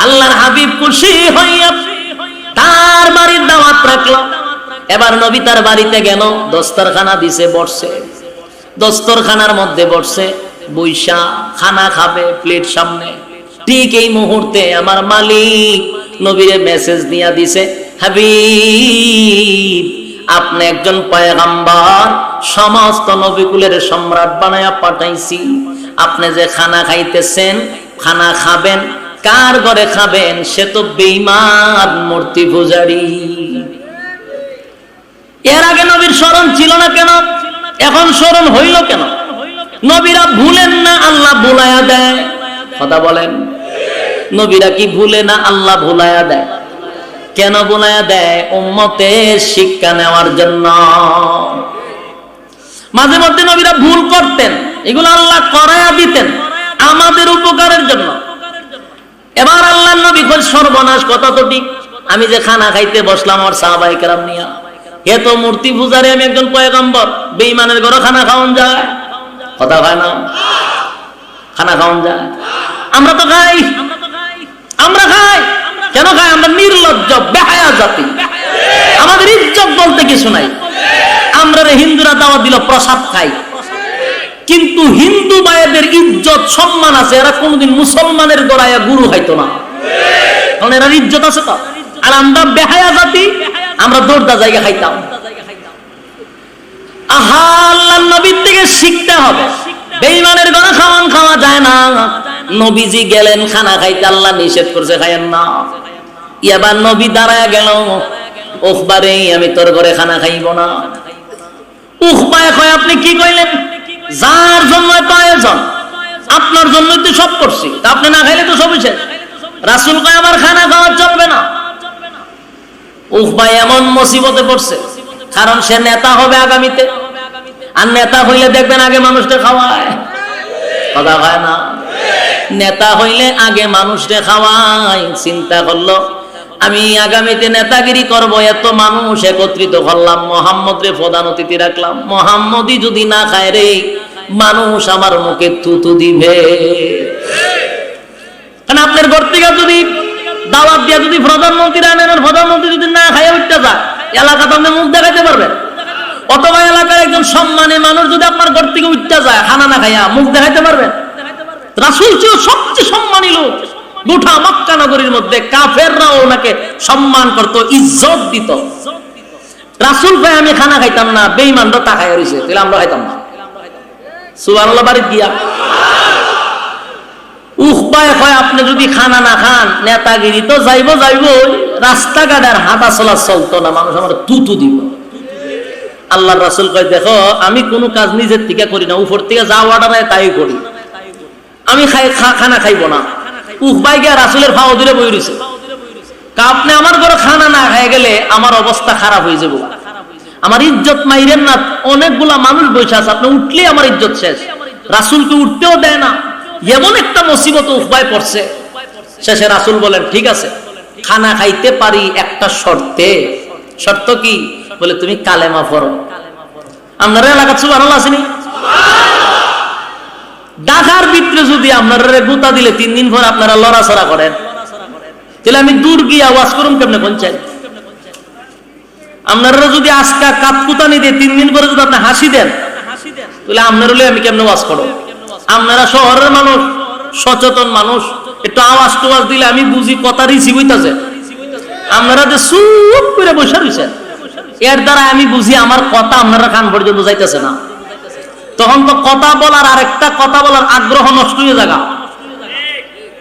আল্লাহর হাবিব খুশি হইয়া তার বাড়ির দাওয়াত রাখলো। এবার নবী তার বাড়িতে গেল, দস্তরখানা দিছে, বসছে। দস্তরখানার মধ্যে বসছে, বৈশা খানা খাবে, প্লেট সামনে। ঠিক এই মুহূর্তে আমার মালিক নবীরে মেসেজ দিয়া দিছে, হাবিব আপনি একজন পয়গম্বর, সমস্ত নবীকুলের সম্রাট বানায়া পাঠাইছি। আপনি যে খানা খাইতেছেন, খানা খাবেন, কার ঘরে খাবেন? সে তো বেঈমান মূর্তি পূজারী। এর আগে নবীর স্মরণ ছিল না কেন? এখন স্মরণ হইল কেন? নবীরা ভুলেন না, আল্লাহ ভুলায়া দেয়। কথা বলেন, নবীরা কি ভুলে না? আল্লাহ ভুলায়া দেয়। কেন ভুলায়া দেয়? উম্মতের শিক্ষা নেওয়ার জন্য। মাঝে মধ্যে নবীরা ভুল করতেন, এগুলো আল্লাহ করায়া দিতেন আমাদের উপকারের জন্য। এবার আল্লাহর নবী কই, সর্বনাশ, কথা তো ঠিক। আমি যে খানা খাইতে বসলাম আমার সাহাবায়ে কেরাম নিয়া, এ তো মূর্তি পূজারে, আমি একজন পয়গম্বর, বেঈমানের ঘরে খানা খাওয়ান যায়? কথা হয় না? খানা খাওয়ান যায়? আমরা তো খাই, আমরা খাই। কেন খাই? আমরা নির্লজ্জ বেহায়া জাতি, আমাদের ইজ্জত বলতে কিছু নাই। আমরা হিন্দুরা দাওয়াত দিল প্রসাদ খাই, কিন্তু হিন্দু ভাইদের ইজ্জত সম্মান আছে। এরা কোনদিন মুসলমানের গড়াইয়া গুরু খাইতো না, কারণ এরা ইজ্জত আছে তো। আর আমরা বেহায়া জাতি, আমরা দৌড়দা জায়গা খাইতাম। আহা, আল্লাহর নবীর থেকে শিখতে হবে। বেঈমানের ঘরে খাওয়ান খাওয়া যায় না। নবীজি গেলেন খানা খাইতে, আল্লাহ নিষেধ করছে খাইয়েন না। এবার নবী দাঁড়ায় গেল, উখবারে আমি তোর ঘরে খানা খাইব না। উখবায় কয়, আপনি কি কইলেন? যার জন্য তো আয়োজন, আপনার জন্যই তো সব করছি, আপনি না খাইলে তো সবই শেষ। রাসূল কয়, আমার খানা খাওয়া চলবে না। উখবায় এমন মুসিবতে পড়ছে, কারণ সে নেতা হবে আগামীতে। আর নেতা হইলে দেখবেন আগে মানুষটা খাওয়ায়। কথা হয় না? নেতা হইলে আগে মানুষটা খাওয়ায়। চিন্তা করলো, আমি আগামীতে নেতাগিরি করব, এত মানুষ একত্রিত করলাম, মুহাম্মদরে প্রধান অতিথি রাখলাম। মুহাম্মদই যদি না খায় রে, মানুষ আমার মুখে থুতু দিবে। কারণ আপনার ঘর থেকে যদি দাওয়াত দিয়া যদি প্রধানমন্ত্রী আনেন, প্রধানমন্ত্রী যদি না খায় উঠতে যায়, এলাকাতে আপনি মুখ দেখাতে পারবেন? অথবা এলাকার একজন সম্মানী মানুষ যদি আপনার ঘর থেকে উঠতে যায় খানা না খাইয়া, মুখ দেখাইতে পারবেন? রাসূল ছিল সবচেয়ে সম্মানী লোক। গোটা মক্কা নগরীর মধ্যে কাফেররাও ওনাকে সম্মান করত, ইজ্জত দিত। রাসূল ভাই আমি খানা খাইতাম না, বেঈমানরা তাকায় রইছে, তাহলে আমরা খাইতাম না। সুবহানাল্লাহ। বাড়ি গিয়া উখবায় কয়, আপনি যদি খানা না খান, নেতাগিরি তো যাইব, রাস্তাঘাটের হাঁটা চলা চলতো না, মানুষ আমার তুতু দিব। আল্লাহর রাসূল কয়, দেখো আমি কোনো কাজ নিজের থেকে করি না, উপর থেকে যা অর্ডার হয় তাই করি। আমি খানা খাইব না। উখবায় গিয়া রাসূলের ফাও ধরে বই রইছে। আপনি আমার ঘরে খানা না খেয়ে গেলে আমার অবস্থা খারাপ হয়ে যাবে, আমার ইজ্জত মাইরেন না, অনেকগুলা মানুষ বসে আছে, আপনি উঠলে আমার ইজ্জত শেষ। রাসূলকে উঠতেও দেয় না, এমন একটা মুসিবত উফবায় পড়ছে। শেষে রাসূল বলেন ঠিক আছে, খানা খাইতে পারি একটা শর্তে। শর্ত কি? বলে তুমি কালেমা পড়ো। আপনার এলাকা সুবহানাল্লাহ আসেনি? ঢাকার ভিতরে যদি আপনারা গুতা দিলে 3 দিন পর আপনারা লড়াছড়া করেন, তাহলে আমি দূর গিয়া ওয়াজ করুম কেমনে কোন চাই? আপনারা যদি আজকা কাপকুতানি দিয়ে 3 দিন পরে যদি আপনি হাসি দেন, তাহলে আপনার হলে আমি কেমনে ওয়াজ করব? আপনারা শহরের মানুষ, সচেতন মানুষ, একটু আওয়াজ টোয়াজ দিলে আমি বুঝি কথা রিসিভ হইতাছে। আপনারা যে চুপ করে বসে রয়েছেন, এর দ্বারা আমি বুঝি আমার কথা আপনারা কান পর্যন্ত যাইতেছে না। তখন তো কথা বলার, আরেকটা কথা বলার আগ্রহ নষ্ট হয়ে যাগা।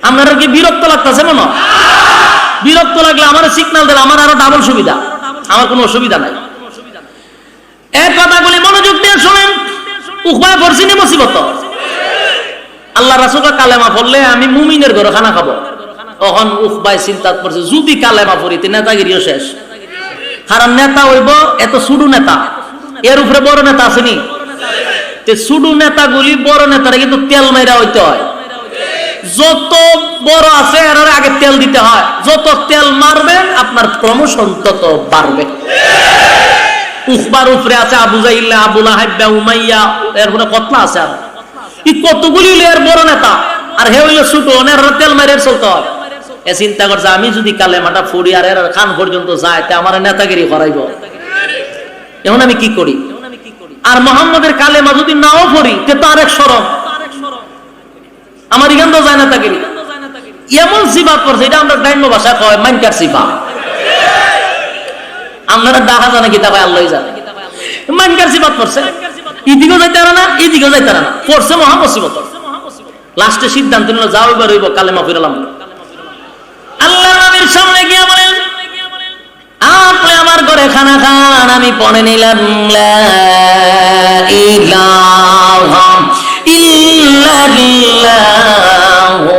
আপনারা কি বিরক্ত লাগতেছে? মনে বিরক্ত লাগলে আমার সিগন্যাল দিলে আমার আরো ডাবল সুবিধা, আমার কোনো অসুবিধা নাই। এই কথাগুলি মনোযোগ দিয়ে শুনেন। উখবায় পড়ছিনি মুসিবত। আল্লাহ রাসূল কালেমা পড়লে আমি মুমিনের ঘরে খানা খাবো। তখন উখবায় চিন্তা করছে যদি কালেমা পড়িতে নেতাগিরিও শেষ। কারণ নেতা হইব এত সুডু নেতা, এর উপরে বড় নেতা আসেনি। সুডু নেতাগুলি বড় নেতারা কিন্তু তেল মেরা হইতে হয়। যত বড় আছে এর আগে তেল দিতে হয়, যত তেল মারবেন আপনার প্রমোশন তত বাড়বে। উখবার উপরে আছে আবু জাহিল, আবু লাহাব, উমাইয়া, এরপরে কতলা আছে আর এই কতগুলি এর বড় নেতা, আর হে হইল ছোট, এর তেল মেরে চলতে হয়। এ চিন্তা করছে আমি যদি কালেমাটা পড়ি আর এর খান পর্যন্ত যায় তা আমার নেতাগিরি করাইব, এখন আমি কি করি? আর মোহাম্মদের কালেমা যদি নাও পড়ি তে তো আরেক শরম, আমার এখান তো যায় নেতাগিরি। এমন সিফাত করছে, এটা আমরা গ্রাম্য ভাষায় কয় মাইনকার সিফাত। আপনারা দেখা জানে কি তা আল্লাহ জানে। মাইনকার সিফাত করছে, এদিকেও যাইতে পারে না, এদিকেও যাইতে পারে না, পড়ছে মহা মুসিবত। লাস্টে সিদ্ধান্ত নিল যাও এবার হইব কালেমা ফিরালাম। আল্লাহ নবীর সামনে গিয়ে বলেন আপনি আমার ঘরে খানা খান, আমি পড়ে নিলাম লা ইলাহা ইল্লাল্লাহু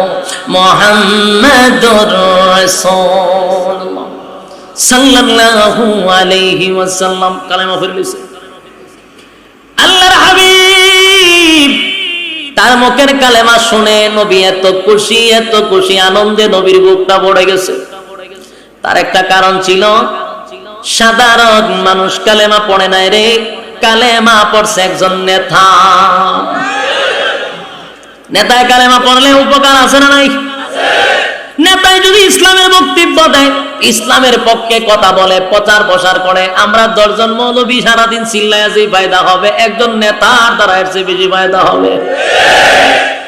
মুহাম্মাদুর রাসূলুল্লাহ সাল্লাল্লাহু আলাইহি ওয়াসাল্লাম কালেমা পড়লেছে। আল্লাহর হাবিব তার মুখের কালেমা শুনে নবী এত খুশি আনন্দে নবীর বুকটা ভরে গেছে। তার একটা কারণ ছিল, সাধারণ মানুষ কালেমা পড়ে নাই রে, কালেমা পড়ছে একজন নেতা। নেতায় কালেমা পড়লে উপকার আছে না নাই? নেতায় যদি ইসলামের বক্তব্য দেয়, ইসলামের পক্ষে কথা বলে, প্রচার প্রসার করে, আমরা 10 জন মৌলবী সারাদিন চিল্লায় যে ফায়দা হবে, একজন নেতার দ্বারা এর চেয়ে বেশি ফায়দা হবে।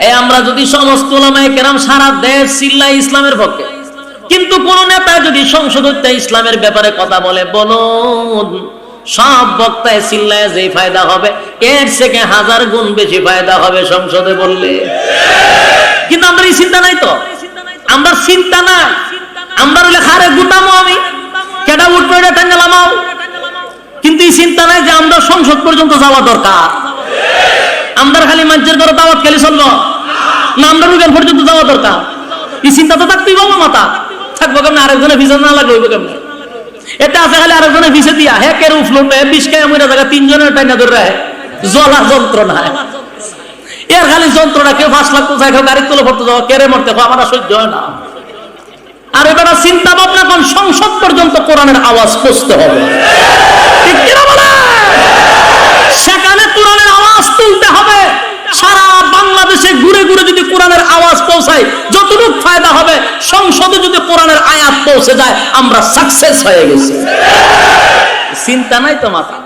এই আমরা যদি সমস্ত উলামায়ে কেরাম সারা দেশ চিল্লায় ইসলামের পক্ষে, কিন্তু কোন নেতা যদি সংসদে ইসলামের ব্যাপারে কথা বলে, বলুন সব বক্তায় চিল্লায় যে ফায়দা হবে, এর থেকে 1000 গুণ বেশি ফায়দা হবে সংসদে বললে। কিন্তু আমরা এই চিন্তা নাই তো, আমরা চিন্তা না, আমরা বলে খারে গুটামো আমি কেটা উঠবে এটা টাঙ্গালামাও, কিন্তু এই চিন্তা নাই যে আমরা সংসদ পর্যন্ত যাওয়া দরকার। আমরা খালি মানুষের ঘরে দাওয়াত খেলে চলবো না, আমরা রুগের পর্যন্ত যাওয়া দরকার। এই চিন্তা তো থাকতেই পাবো, মাথা থাকবো কেমন, আরেকজনের ভিসা না লাগবে কেমন। এটা আছে খালি আরেকজনের ভিসা দিয়া হে কের উফলো 20 টাকা মহিলা জায়গা 3 জনের টাইনা ধরে রাখে, জ্বলা যন্ত্রণা এর খালি যন্ত্রণা। কেউ 5 লাখ চাই, কেউ গাড়ির তোলে ভরতে যাওয়া, কেড়ে মরতে আমার সহ্য হয় না। আর এবার চিন্তা ভাবনা কোন সংসদ পর্যন্ত কোরআনের আওয়াজ পৌঁছতে হবে, ঠিক কিনা বলে? সেখানে কোরআনের আওয়াজ তুলতে হবে। সারা বাংলাদেশে ঘুরে ঘুরে যদি কোরআনের আওয়াজ পৌঁছায়, যতটুকু ফায়দা হবে, সংসদে যদি কোরআনের আয়াত পৌঁছে যায়, আমরা সাকসেস হয়ে গেছি। চিন্তা নাই তো মাথা,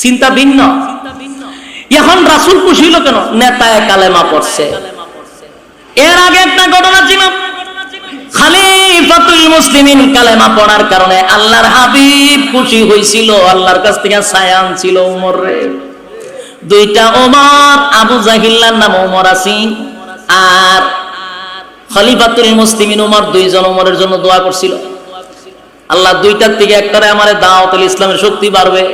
চিন্তা ভিন্ন। এখন রাসূল খুশি হলো কেন? নেতায় কালেমা পড়ছে। এর আগে একটা ঘটনা ছিল, খলিফাতুল মুসলিমিন কালেমা পড়ার কারণে আল্লাহর হাবিব খুশি হয়েছিল, আল্লাহর কাছ থেকে ছায়া আনছিল ওমর রে। 2টা ওমর, আবু জাহিল্লার নাম ওমর আছি, আর খলিফাতুল মুসলিমিন ওমর, 2 জন ওমরের জন্য দোয়া করছিল। আল্লাহ 2টার থেকে একটারে আমারে দাওয়াতুল ইসলামের শক্তি বাড়বে।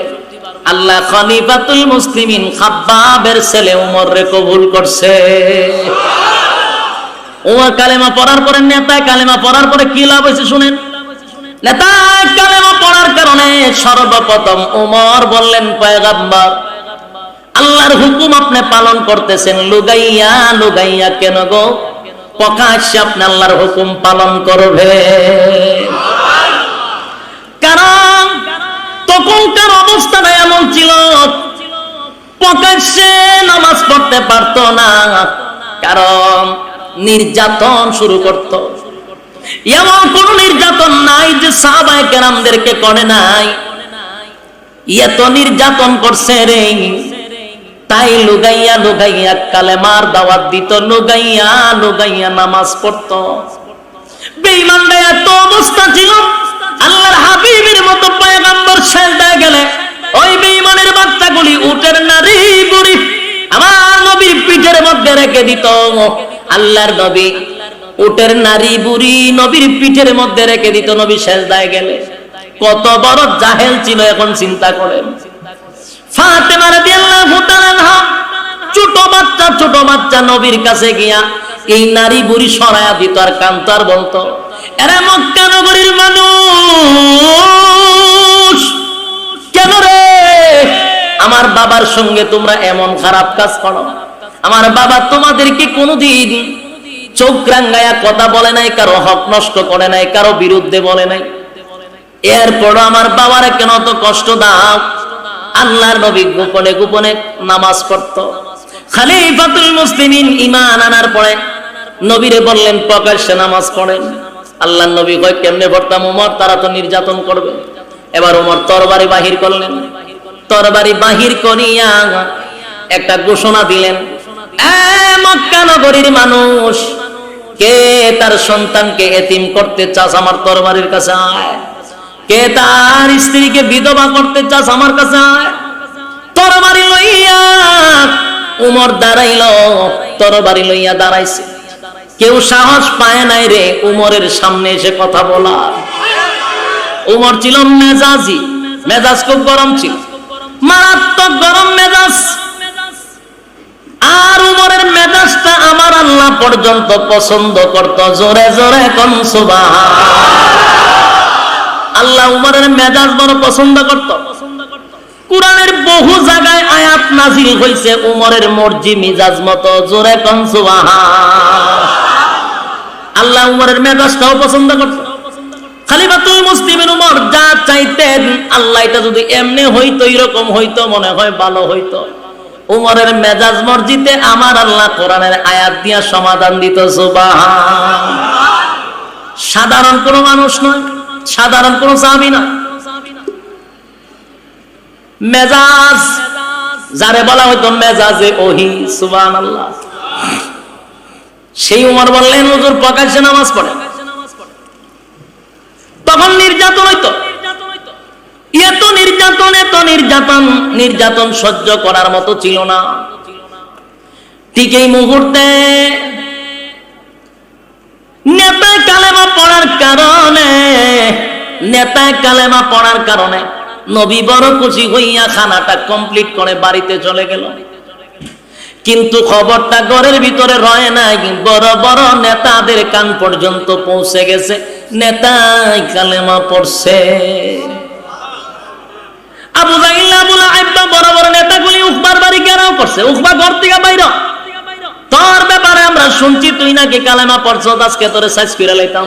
আল্লাহ খলিফাতুল মুসলিমিন খাব্বাবের ছেলে ওমর রে কবুল করছে। ওমর কালেমা পড়ার পরে, নেতায় কালেমা পড়ার পরে কি লাভ হয়েছে শুনেন। নেতা কালেমা পড়ার কারণে সর্বপ্রথম ওমর বললেন, পয়গম্বর আল্লাহর হুকুম আপনি পালন করতেছেন লুগাইয়া লুগাইয়া কেন গো? প্রকাশ্যে আপনি আল্লাহর হুকুম পালন করবে। কারণ তখনকার অবস্থাটা এমন ছিল, প্রকাশ্যে নামাজ পড়তে পারত না, কারণ নির্যাতন শুরু করত। এমন কোন নির্যাতন নাই যে সাহাবায়ে কেরামদেরকে করে নাই, এত নির্যাতন করছে রে। তাই লুগাইয়া লুগাইয়া কালেমার দাওয়াত দিত, লুগাইয়া লুগাইয়া নামাজ পড়তো। বেঈমানরা এত অবস্থা ছিল, আল্লাহর হাবিবের মতো পয়গম্বর সেজদায় গেলে ওই বেঈমানের বাচ্চাগুলি উটের নারী বুড়ি আমার নবীর পিঠের মধ্যে রেখে দিত। আল্লাহর নবী উটের নারী বুড়ি নবীর পিঠের মধ্যে রেখে দিত নবী সেজদায় গেলে। কত বড় জাহেল ছিল, এখন চিন্তা করেন। ফাতেমা রাদিয়াল্লাহু তাআলা ছোট বাচ্চা নবীর কাছে গিয়া এই নারী বুড়ি সরায়া দিত আর কাঁদত আর বলতো, এরা মক্কা নগরীর মানুষ, কেন রে আমার বাবার সঙ্গে তোমরা এমন খারাপ কাজ করো? আমার বাবা তোমাদেরকে কোনোদিন চোখ রাঙ্গায়া কথা বলে নাই, কারো হক নষ্ট করে নাই, কারো বিরুদ্ধে বলে নাই, এরপর আমার বাবারে কেন তো কষ্ট দাও? আল্লাহর নবী গোপনে গোপনে নামাজ পড়তো। খলিফাতুল মুসলিমিন ঈমান আনার পরে নবীরে বললেন প্রকাশ্যে নামাজ পড়েন। আল্লাহর নবী কয় কেমনে পড়তাম? ওমর তারা তো নির্যাতন করবে। এবার ওমর তরবারি বাহির করলেন, তরবারি বাহির করিয়া একটা ঘোষণা দিলেন, এ মক্কা নগরীর মানুষ, কে তার সন্তানকে এতিম করতে চাস আমার তরবারির কাছে আয়, কে তার স্ত্রীকে বিধবা করতে চাস আমার কাছে আয়। তরবারি লইয়া উমর দাঁড়াইল, তরবারি লইয়া দাঁড়াইছে। কেউ সাহস পায় নাই রে উমরের সামনে এসে কথা বলা। উমর ছিল মেজাজি, মেজাজ খুব গরম ছিল, মারাত্মক গরম মেজাজ। আর উমরের মেজাজটা আমার আল্লাহ পর্যন্ত পছন্দ করত। জোরে জোরে কোন সুবহানাল্লাহ। আল্লাহ উমরের মেজাজ বড় পছন্দ করত। কুরআনের বহু জায়গায় আয়াত নাজিল হইছে উমরের মর্জি মিজাজ মতো। জোরে কোন সুবহানাল্লাহ। আল্লাহ উমরের মেজাজটাও পছন্দ করত। খলিফাতুল মুসলিমিন উমর যা চাইতেন, আল্লাহ এটা যদি এমনি হইতো, এরকম হইতো, মনে হয় ভালো হইতো। উমরের মেজাজ মর্জিতে আমার আল্লাহ কোরআনের আয়াত দিয়া সমাধান দিত। সুবহানাল্লাহ। সাধারণ কোন মানুষ নয়, সাধারণ কোন সাহাবী না। মেজাজ যারে বলা হইতো মেজাজে ওহী। সুবহানাল্লাহ। সেই উমর বললেন হুজুর প্রকাশ্যে নামাজ পড়েন। তখন নির্যাতন হইতো, এত নির্যাতন, এত নির্যাতন, নির্যাতন সহ্য করার মতো ছিল না। ঠিক এই মুহূর্তে নেতা কালেমা পড়ার কারণে, নেতা কালেমা পড়ার কারণে নবী বড় খুশি হইয়া খানাটা কমপ্লিট করে বাড়িতে চলে গেল। কিন্তু খবরটা ঘরের ভিতরে রয় নাই, বড় বড় নেতাদের কান পর্যন্ত পৌঁছে গেছে, নেতাই কালেমা পড়ছে। আবু জাহিল, আবু লাহাব, বড় বড় নেতাগুলি উকবার বাড়ি ঘেরাও করছে। উকবা ঘর থেকে বাইরে, তোর ব্যাপারে আমরা শুনছি তুই নাকি কালেমা পড়ছ, আজকে তোরে সাইজ করে লাইতাম।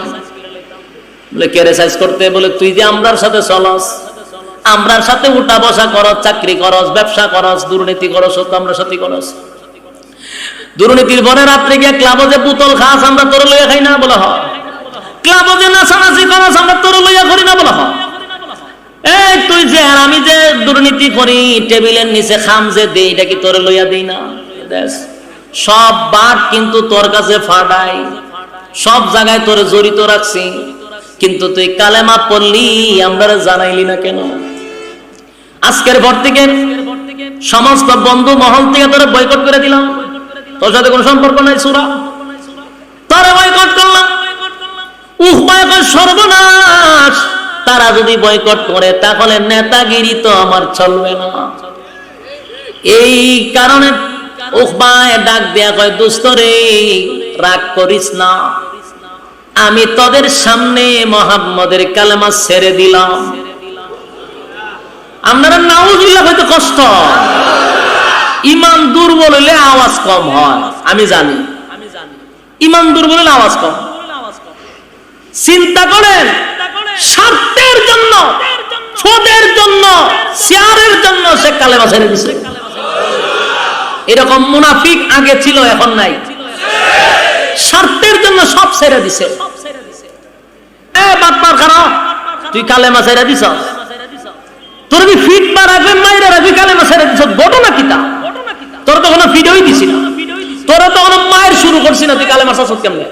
বলে কে রে সাইজ করতে? বলে তুই যে আমরার সাথে চলস, আমরার সাথে উঠা বসা করস, চাকরি করস, ব্যবসা করস, দুর্নীতি করস, তো আমরা সাথে করস। দুর্নীতির পরে রাত্রে গিয়ে ক্লাবে যে বোতল খাস, আমরা তোর লইয়া খাই না? বলে হ। ক্লাবে যে নাচানাচি করস, আমরা তোর লইয়া করি না? বলে হ। এই তুই যে আর আমি যে দুর্নীতি করি, টেবিলের নিচে খাম যে দেই, এটা কি তোর লইয়া দেই না? সব বাট কিন্তু তোর কাছে ফাটাই, সব জায়গায় তোর জড়িত রাখছি, কিন্তু তুই কালেমা পড়লি আমরা জানাইলি না কেন? আজকের পর থেকে সমস্ত বন্ধু মহল থেকে তোরে বয়কট করে দিলাম, তোর সাথে কোনো সম্পর্ক নাই। সূরা তোরে বয়কট করলাম। সর্বনাশ, তারা যদি বয়কট করে তাহলে নেতাগিরি তো আমার চলবে না। এই কারণে উকবায় ডাক দেয়া কয়, দোস্ত রে রাগ করিস না, আমি তোদের সামনে মুহাম্মদের কালেমা ছেড়ে দিলাম। আপনারা নাউজুবিল্লাহ হয়তো কষ্ট, ইমান দুর্বল হলে আওয়াজ কম হয়, আমি জানি ইমান দুর্বল হলে আওয়াজ কম। চিন্তা করেন, স্বার্থের জন্য, পদের জন্য, শেয়ারের জন্য সে কালেমা ছেড়ে দিছে। এরকম মুনাফিক আগে ছিল, এখন নাই। স্বার্থের জন্য সব ছেড়ে দিছে। বাতমার খারাপ, তুই কালেমা ছেড়ে দিছ, তোর কি ফিট মারাবে মাইরা রাখবি, কালেমা ছেড়ে দিছ, ঘটনা কি তা? তোর তো কোনো ভিডিওই দিছি না, তোর তো কোনো মায়ের শুরু করছি না, তুই কালেমা ছাড়ছ কেমনে?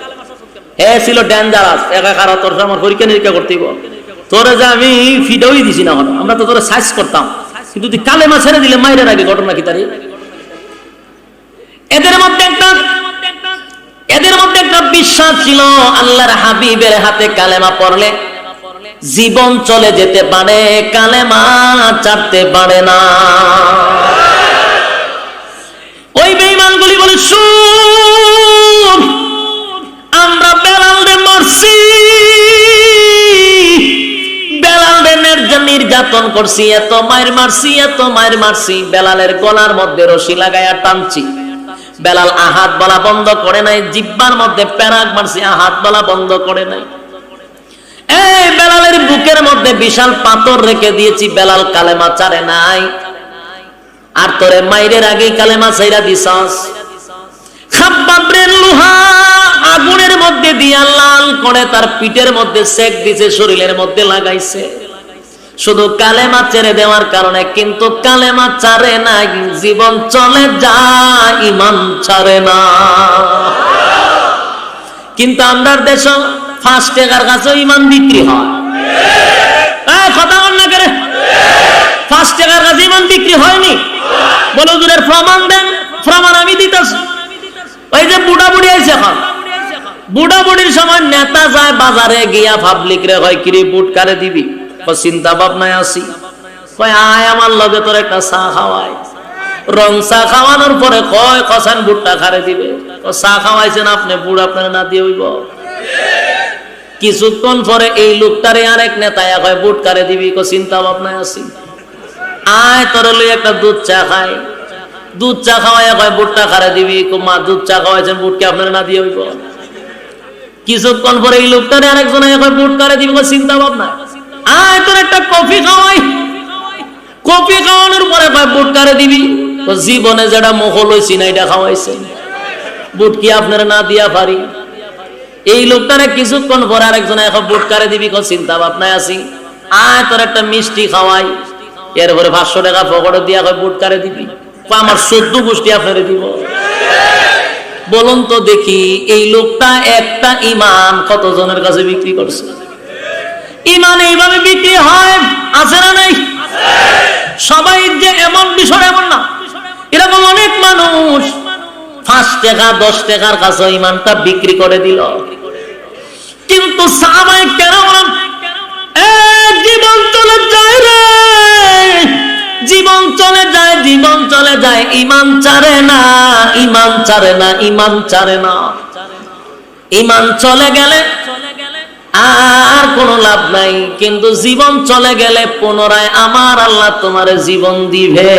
ছিল ডেঞ্জারাস, একা খারাপ, তোর আমার পরীক্ষা নিরীক্ষা করতে তোরে যে আমি ভিডিওই দিছি না, আমরা তো তোরে সাইজ করতাম, কিন্তু তুই কালেমা ছেড়ে দিলে মাইরা রাখবি, ঘটনা কি তারি? এদের মধ্যে একটা বিশ্বাস ছিল, আল্লাহর হাবিবের হাতে কালেমা পড়লে জীবন চলে যেতে পারে, কালেমা ছাড়তে পারে না। ওই বেঈমানগুলি বলে, শুন, আমরা বেলালরে মারছি, বেলালরে নির্যাতন করছি, এত মায়ের মারছি, এত মায়ের মারছি, বেলালের গলার মধ্যে রশি লাগাইয়া টানছি, বেলাল আহাত বলা বন্ধ করে নাই, জিহ্বার মধ্যে প্যারাক মারছি, আহাত বলা বন্ধ করে নাই। এই বেলালের বুকের মধ্যে বিশাল পাথর রেখে দিয়েছি, বেলাল কালেমা ছাড়ে নাই। আর তোরে মাইরের আগে কালেমা ছাইরা দিছস। খাব্বাবের লোহা আগুনের মধ্যে দিয়া লাল করে তার পিঠের মধ্যে সেক দিছে, শরীরের মধ্যে লাগাইছে, শুধু কালেমা ছেড়ে দেওয়ার কারণে। কিন্তু কালেমা ছাড়ে না, জীবন চলে যায়, ইমান ছাড়ে না। কিন্তু আমরা দেশ 5 টাকার কাছে ইমান বিক্রি হয়। কথা বল না করে, 5 টাকার কাছে ইমান বিক্রি হয়নি? বলে হুজুরের প্রমাণ দেন। প্রমাণ আমি দিতেছি। ওই যে বুড়া বুড়ি আইছে, এখন বুড়া বুড়ির সময় নেতা যায় বাজারে গিয়া পাবলিক রে হয়, কিরে বুট কারে দিবি? চিন্তা ভাবনায় আছি, কয় আয় আমার লগে তোর একটা চা খাওয়াই। রং চা খাওয়ানোর পরে কয় কসান বুটটা খারে দিবে। চা খাওয়াইছেন আপনি, বুট আপনার না দিয়ে হইব। কিছুক্ষণ পরে এই লোকটারে আরেক নেতা কয় বুট কারে দিবি? চিন্তা ভাবনায় আছি, আয় তোর লই একটা দুধ চা খাই। দুধ চা খাওয়াইয়া কয় বুটটা খারে দিবি? মা দুধ চা খাওয়াইছেন, বুটকে আপনার না দিয়ে হইব। কিছুক্ষণ পরে এই লোকটারে আরেকজন কয় বুট কারে দিবি? চিন্তা ভাবনা। আয় তোর একটা কফি খাওয়াই। কফি খাওয়ানোর পরে কয় বুট কারে দিবি? জীবনে যেটা মোহল হইছি না এটা খাওয়াইছেন, বুট কি আপনার না দিয়া পারি? এই লোকটারে কিছুক্ষণ পরে আরেকজন এখন বুট কারে দিবি? চিন্তা ভাবনায় আছি, আয় তোর একটা মিষ্টি খাওয়াই। এরপরে 500 টাকা পকেটে দিয়া কয় বুট কারে দিবি? আমার 14 গোষ্ঠী আপনারে দিব। বলুন তো দেখি, এই লোকটা একটা ইমান কতজনের কাছে বিক্রি করছে? ইমান এইভাবে বিক্রি হয়, আছে না নাই? সবাই যে এমন বিষয় এমন না, এরকম অনেক মানুষ 5 টাকা 10 টাকার কাছে ইমানটা বিক্রি করে দিল। কিন্তু সাহাবায়ে কেরাম জীবন চলে যায় রে, জীবন চলে যায়, জীবন চলে যায়, ইমান ছাড়ে না, ইমান ছাড়ে না, ইমান ছাড়ে না। ইমান চলে গেলে আর কোনো লাভ নাই, কিন্তু জীবন চলে গেলে পুনরায় আমার আল্লাহ তোমার জীবন দিবে।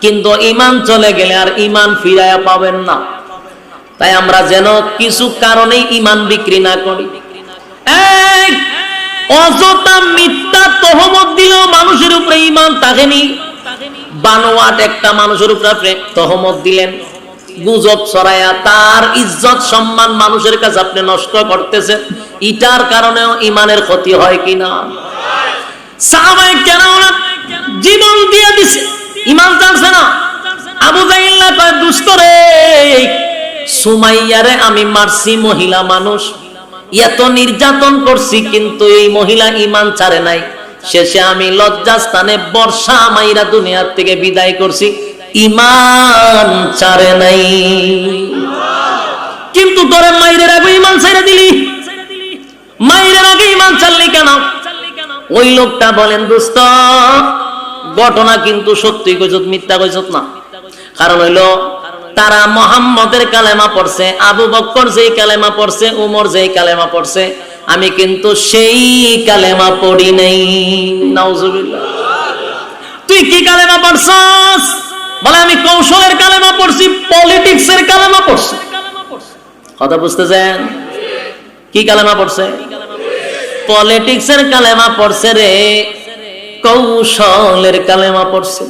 কিন্তু ইমান চলে গেলে আর ইমান ফিরায়া পাবেন না। তাই আমরা যেন কিছু কারণেই ইমান বিক্রি না করি। অযথা মিথ্যা তহমত দিলেও মানুষের উপরে ইমান থাকেনি। বানোয়াট একটা মানুষের উপরে তহমত দিলেন, গুজব ছড়ায়া তার ইজ্জত সম্মান মানুষের কাছে আপনি নষ্ট করতেছেন, এটার কারণেও ইমানের ক্ষতি হয় কিনা? সাহাবায়ে কেরাম জীবন দিয়ে দিছে, ইমান জানছে না। আবু জাহেল কয়, দুষ্ট রে, সুমাইয়ারে আমি মারছি, মহিলা মানুষ, এত নির্যাতন করছি, কিন্তু এই মহিলা ইমান ছাড়ে নাই। শেষে আমি লজ্জাস্থানে বর্ষা মাইরা দুনিয়ার থেকে বিদায় করছি, ইমান ছাড়ে নাই। কিন্তু তোরে মাইরের আগে ইমান ছেড়ে দিলি, মাইরের আগে ইমান ছাড়লি কেন? ওই লোকটা বলেন, দোস্ত ঘটনা কিন্তু সত্যি কইছত, মিথ্যা কইছত না। কারণ হইল তারা মুহাম্মদের কালেমা পড়ছে, আবু বকর যেই কালেমা পড়ছে, উমর যেই কালেমা পড়ছে, আমি কিন্তু সেই কালেমা পড়ি নাই। নাউজুবিল্লাহ। তুই কি কালেমা পড়ছস? বলে আমি কৌশলের কালেমা পড়ছি, পলিটিক্সের কালেমা পড়ছি। কথা বুঝতেছেন? কি কালেমা পড়ছে? পলিটিক্সের কালেমা পড়ছে রে, কৌশলের কালেমা পড়ছে।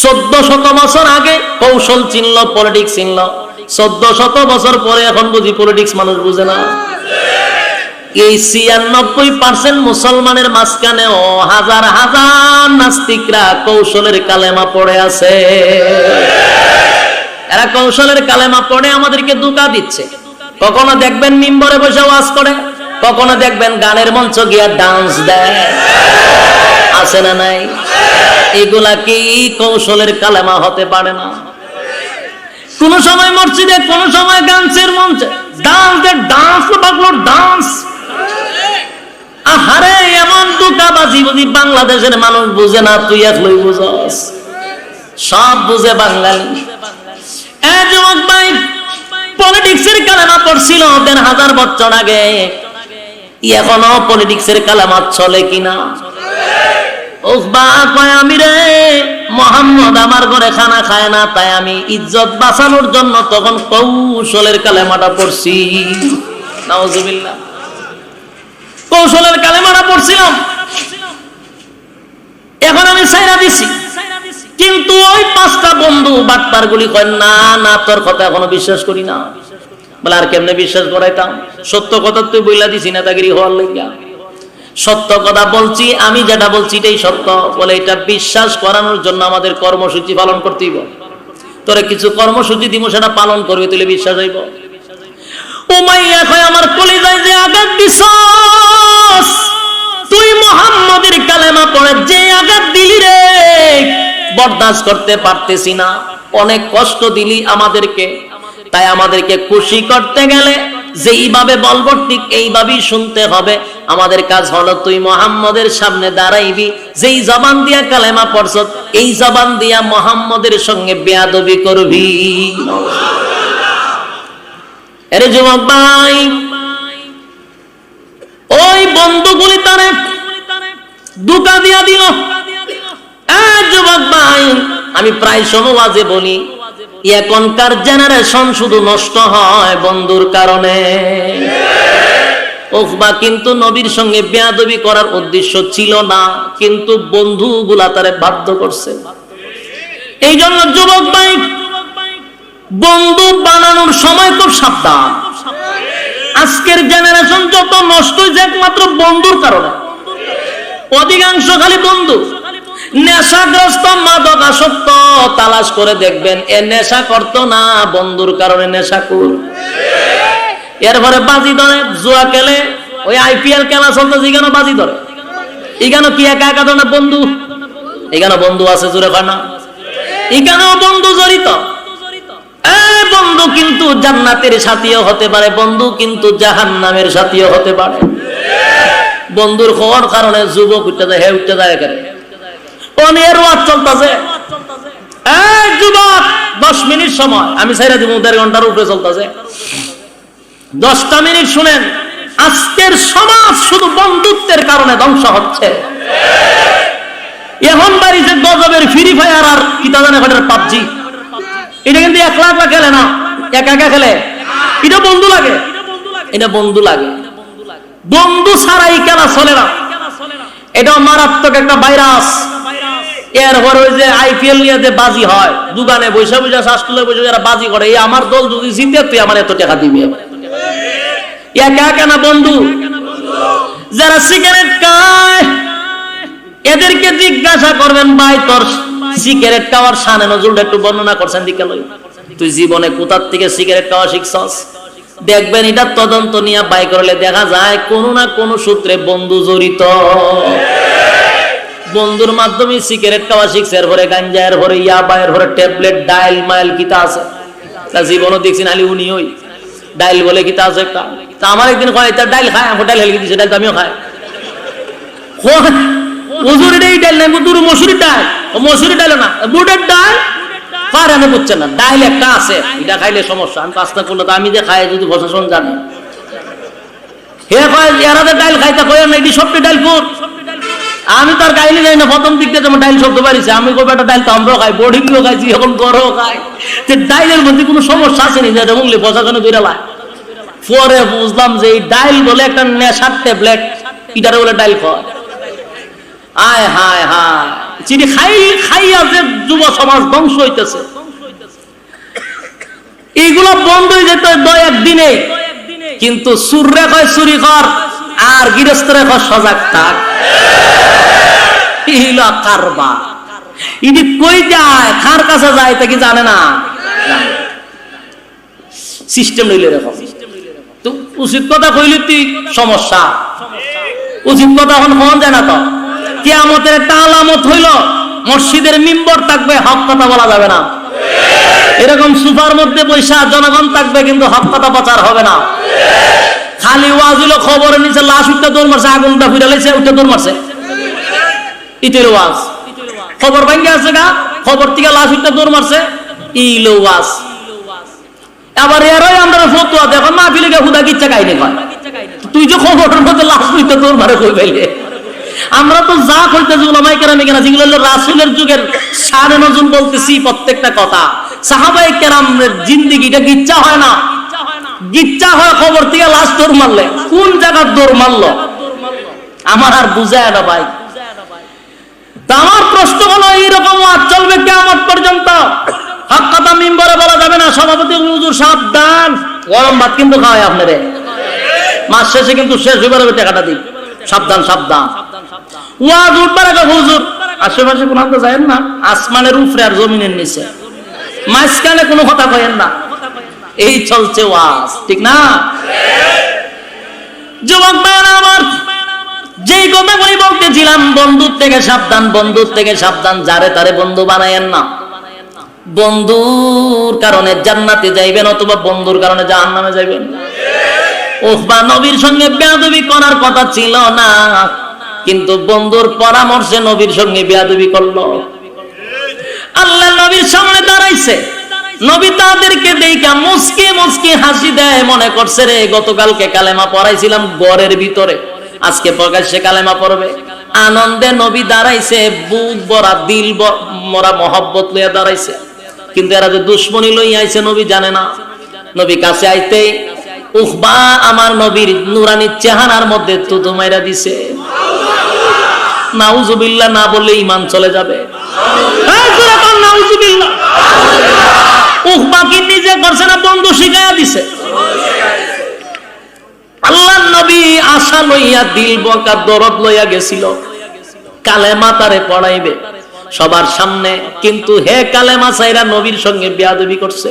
1400 বছর আগে কৌশল চিনল, পলিটিক্স চিনল। 1400 বছর পরে এখন বুঝি পলিটিক্স মানুষ বুঝে না। এই 96% মুসলমানের মাঝখানেও হাজার হাজার নাস্তিকরা কৌশলের কালেমা পড়ে আছে। এরা কৌশলের কালেমা পড়ে আমাদেরকে ধোঁকা দিচ্ছে। কখনো দেখবেন মিম্বরে বসে ওয়াজ করে, কখনো দেখবেন গানের মঞ্চ গিয়া ডান্স দেয়, আছে না নাই? এগুলা কি কৌশলের কালেমা হতে পারে না? কোন সময় মসজিদে, কোন সময় গানের মঞ্চে ডান্স বাংলোর ডান্স। আহারে এমন ধোঁকাবাজি বুঝি বাংলাদেশের মানুষ বুঝে না, তুই একলাই বুঝস। সব বুঝে বাঙালি। যুবক ভাই, পলিটিক্সের কালেমা পড়ছিল 1500 বছর আগে, এখনো পলিটিক্সের কালেমা চলে কিনা? আমি রে মোহাম্মদ আমার ঘরে খানা খায় না, তাই আমি ইজ্জত বাঁচানোর জন্য তখন কৌশলের কালেমাটা পড়ছি। নাউজুবিল্লাহ। কৌশলের কালেমাটা পড়ছিলাম, এখন আমি ছাইরা দিছি। কিন্তু ওই 5টা বন্ধু বাটপার গুলি কয় না না, তোর কথা এখনো বিশ্বাস করি না। বলে আর কেমনে বিশ্বাস করাইতাম? সত্য কথা তুই বইলা দিছি নেতাগিরি হওয়ার লাগিয়া। সত্য কথা বলছি, আমি যেটা বলছি এটাই সত্য। বলে এটা বিশ্বাস করানোর জন্য আমাদের কর্মসূচি পালন করতে হইব। তোরে কিছু কর্মসূচি দিব, সেটা পালন করবে, তুই বিশ্বাস হইব। উমাইয়া কয় আমার কলিজায় যে আঘাত দিছস, তুই মুহাম্মদের কালেমা পড়ে যে আঘাত দিলি রে, বরদাস্ত করতে পারতেছি না। অনেক কষ্ট দিলি আমাদেরকে, তাই আমাদেরকে খুশি করতে গেলে যেইভাবে বলবো ঠিক এইভাবেই শুনতে হবে। আমাদের কাজ হলো তুই মুহাম্মদের সামনে দাঁড়াইবি, যেই জবান দিয়া কালেমা পড়ছ এই জবান দিয়া মুহাম্মদের সঙ্গে বেয়াদবি করবি। আরে যুবক ভাই, ওই বন্ধুগুলি তারে ধোঁকা দিয়া দিল। যুবক ভাই, আমি প্রায় সময় ওয়াজে বলি, এখনকার জেনারেশন শুধু নষ্ট হয় বন্ধুর কারণে। ওফবা কিন্তু নবীর সঙ্গে বেয়াদবি করার উদ্দেশ্য ছিল না, কিন্তু বন্ধুগুলা তারে বাধ্য করছে। এই জন্য যুবক ভাই, বন্ধু বানানোর সময় খুব সাবধান। আজকের জেনারেশন যত নষ্ট হয়েছে একমাত্র বন্ধুর কারণে। অধিকাংশ খালি বন্ধু। নেশাগ্রস্ত, মাদকাসক্ত তালাশ করে দেখবেন এ নেশা করতো না, বন্ধুর কারণে নেশাখোর। এরপরে বাজি ধরে, জুয়া খেলে, ওই IPL খেলা চলতেছে, এখানে বাজি ধরে। এখানে কি একা একা ধরে বন্ধু? এখানে বন্ধু আছে, জোরে হয় না? এখানেও বন্ধু জড়িত। বন্ধু কিন্তু জান্নাতের সাথীও হতে পারে, বন্ধু কিন্তু জাহান্নামের সাথীও হতে পারে। বন্ধুর হওয়ার কারণে যুবক উঠতে যায়, হে উঠতে যায় এখানে অনেক ওয়াজ চলতেছে। যুবক 10 মিনিট সময় আমি ছাইরা দিব, 1.5 ঘন্টার উপরে চলতেছে। 10টা মিনিট শুনেন। আজকের সমাজ শুধু বন্ধুত্বের কারণে ধ্বংস হচ্ছে। এখন বাড়িতে গজবের ফ্রি ফায়ার আর কিতা জানে পাবজি, এটা কিন্তু একলা একলা খেলে না, একা একা খেলে। এটা বন্ধু লাগে, এটা বন্ধু লাগে। বন্ধু ছাড়াই খেলা চলে না। এটা মারাত্মক একটা ভাইরাস। এরপরে ওই যে IPL নিয়ে যে বাজি হয়, দোকানে বৈশা বৈশা শাসকুলে বসে যারা বাজি করে, এই আমার দল যদি জিতে তুই আমার এত টাকা দিবি। একা একা না বন্ধু। যারা সিগারেট খায় এদেরকে জিজ্ঞাসা করবেন, ভাই তোর সিগারেট খাওয়ার শানে নজরুলটা একটু বর্ণনা করছেন দিকে লই, তুই জীবনে কোথার থেকে সিগারেট খাওয়া শিখছস? দেখবেন এটা তদন্ত নিয়ে বাই করলে দেখা যায় কোনো না কোনো সূত্রে বন্ধু জড়িত। বন্ধুর মাধ্যমে সিগারেট খাওয়া শিখছে, এরপরে গাঞ্জা, এরপরে ইয়াবা, এরপরে ট্যাবলেট, ডাইল মাইল কিতা আছে। তা জীবনও দেখছি নালি উনি ওই ডাইল বলে কিতা আছে একটা। তা আমার একদিন কয় তার ডাইল খায়, আমার ডাইল হেলকে দিচ্ছে, ডাইল আমিও খাই। মসুরি ডাইল নাই, মসুরি ডাইল, মসুরি ডাইল না, বুটের ডাল। ফারানে বুঝছেন না, ডাইল একটা আছে, এটা খাইলে সমস্যা। আমি পাঁচটা করলে তো আমি যে খাই যদি প্রশাসন জানে, হে কয় এরা যে ডাইল খাইতে কয় না, এটি সবটি ডাইল ফুট। আমি তো আর গাইলে যাই না, প্রথম দিক দিয়ে যেমন ডাইল শব্দ পারিছে, আমি কই একটা ডাইল তো আমরাও খাই, বোর্ডিংও খাইছি, এখন গরও খাই, যে ডাইলের মধ্যে কোনো সমস্যা আছে নি, যেটা বললে প্রশাসনে দূরে লাই। পরে বুঝলাম যে এই ডাইল বলে একটা নেশার ট্যাবলেট, এটারে বলে ডাইল খায়। আয় হায় হায়, চিনি খাইয়া যে যুব সমাজ ধ্বংস হইতেছে, এইগুলো বন্ধ হয়ে যেত দুই একদিনে। কিন্তু সুররে কয় চুরি কর, আর গৃহস্থরে কয় সজাগ থাক। কারবা ইনি কই যায়, কার কাছে যায় তা কি জানে না। সিস্টেম হইল এরকম। তো উচিত কথা কইলি তুই সমস্যা, উচিত কথা এখন হন যায় না। তো কিয়ামতের একটা আলামত হইল মসজিদের মিম্বর থাকবে, হক কথা বলা যাবে না। এরকম সুপার মধ্যে পয়সা জনগণ থাকবে, কিন্তু হক কথা প্রচার হবে না। খালি ওয়াজ হইল খবরের নিচে লাশ উঠতে দৌড় মারছে, আগুনটা ফিরে লাইছে উঠতে দৌড় মারছে, ইতের ওয়াজ। খবর ভাঙ্গে আছে গা, খবর থেকে লাশ উঠতে দৌড় মারছে, ইলো ওয়াজ। আবার এরই আমরা ফতোয়া দেখো মাহফিলে গিয়ে হুদা কিচ্ছা কাহিনী কয়, তুই যে খবরের মধ্যে লাশ উঠতে দৌড় মারে কই পাইলে। আমরা তো যা কইতেছি উলামায়ে কেরাম কেনা, যেগুলো হলো রাসূলের যুগের শানে নজুল বলতেছি প্রত্যেকটা কথা। সাহাবায়ে কেরামের জিন্দেগিটা গিচ্ছা হয় না, গিচ্ছা হয় খবর থেকে লাশ দৌড় মারলে। কোন জায়গার দৌড় মারলো আমার আর বুঝায় না ভাই। আমার প্রশ্ন হলো এইরকম ওয়াজ চলবে কিয়ামত পর্যন্ত, হক কথা মিম্বরে বলা যাবে না। সভাপতি হুজুর সাবধান, গরম ভাত কিন্তু খাওয়ায় আপনারে, মাস শেষে কিন্তু শেষ হইবার টাকাটা দিই, সাবধান সাবধান। ওয়াজ উঠবার আগে হুজুর আশেপাশে কোন আনতে যায়েন না, আসমানের উপরে আর জমিনের নিচে, মাঝখানে কোনো কথা কয়েন না। এই চলছে ওয়াজ, ঠিক না? যুবক ভাইরা আমার, যেই কথাগুলি বলতেছিলাম, বন্ধুর থেকে সাবধান, বন্ধুর থেকে সাবধান, যারে তারে বন্ধু বানায়েন না। বন্ধুর কারণে জান্নাতে যাইবেন, অথবা বন্ধুর কারণে জাহান্নামে যাইবেন। ওহবা নবীর সঙ্গে বেয়াদবি করার কথা ছিল না, কিন্তু বন্ধুর পরামর্শে নবীর সঙ্গে বেয়াদবি করলো। আল্লাহ নবীর সামনে দাঁড়াইছে, নবী তাদেরকে দেখা মুস্কি মুস্কি হাসি দেয়, মনে করছে রে গতকালকে কালেমা পড়াইছিলাম ঘরের ভিতরে, আজকে প্রকাশ্যে কালেমা পড়বে। আনন্দে নবী দাঁড়াইছে, বুক ভরা দিল মরা মহব্বত লইয়া দাঁড়াইছে। কিন্তু এরা যে দুশ্মনী লইয়া আইছে নবী জানে না। নবী কাছে আইতে উখবা আমার নবীর নুরানি চেহারার মধ্যে তুতু মাইরা দিছে। নাউজুবিল্লাহ না বললে ঈমান চলে যাবে। নাউজুবিল্লাহ। উখবা কি নিজে করছে না বন্ধু শিখাইয়া দিছে? আল্লাহর নবী আশা লইয়া দিল বকা দরদ লইয়া গেছিল, কালেমা তারে পড়াইবে সবার সামনে, কিন্তু হে কালেমা চাইরা নবীর সঙ্গে বেয়াদবি করছে।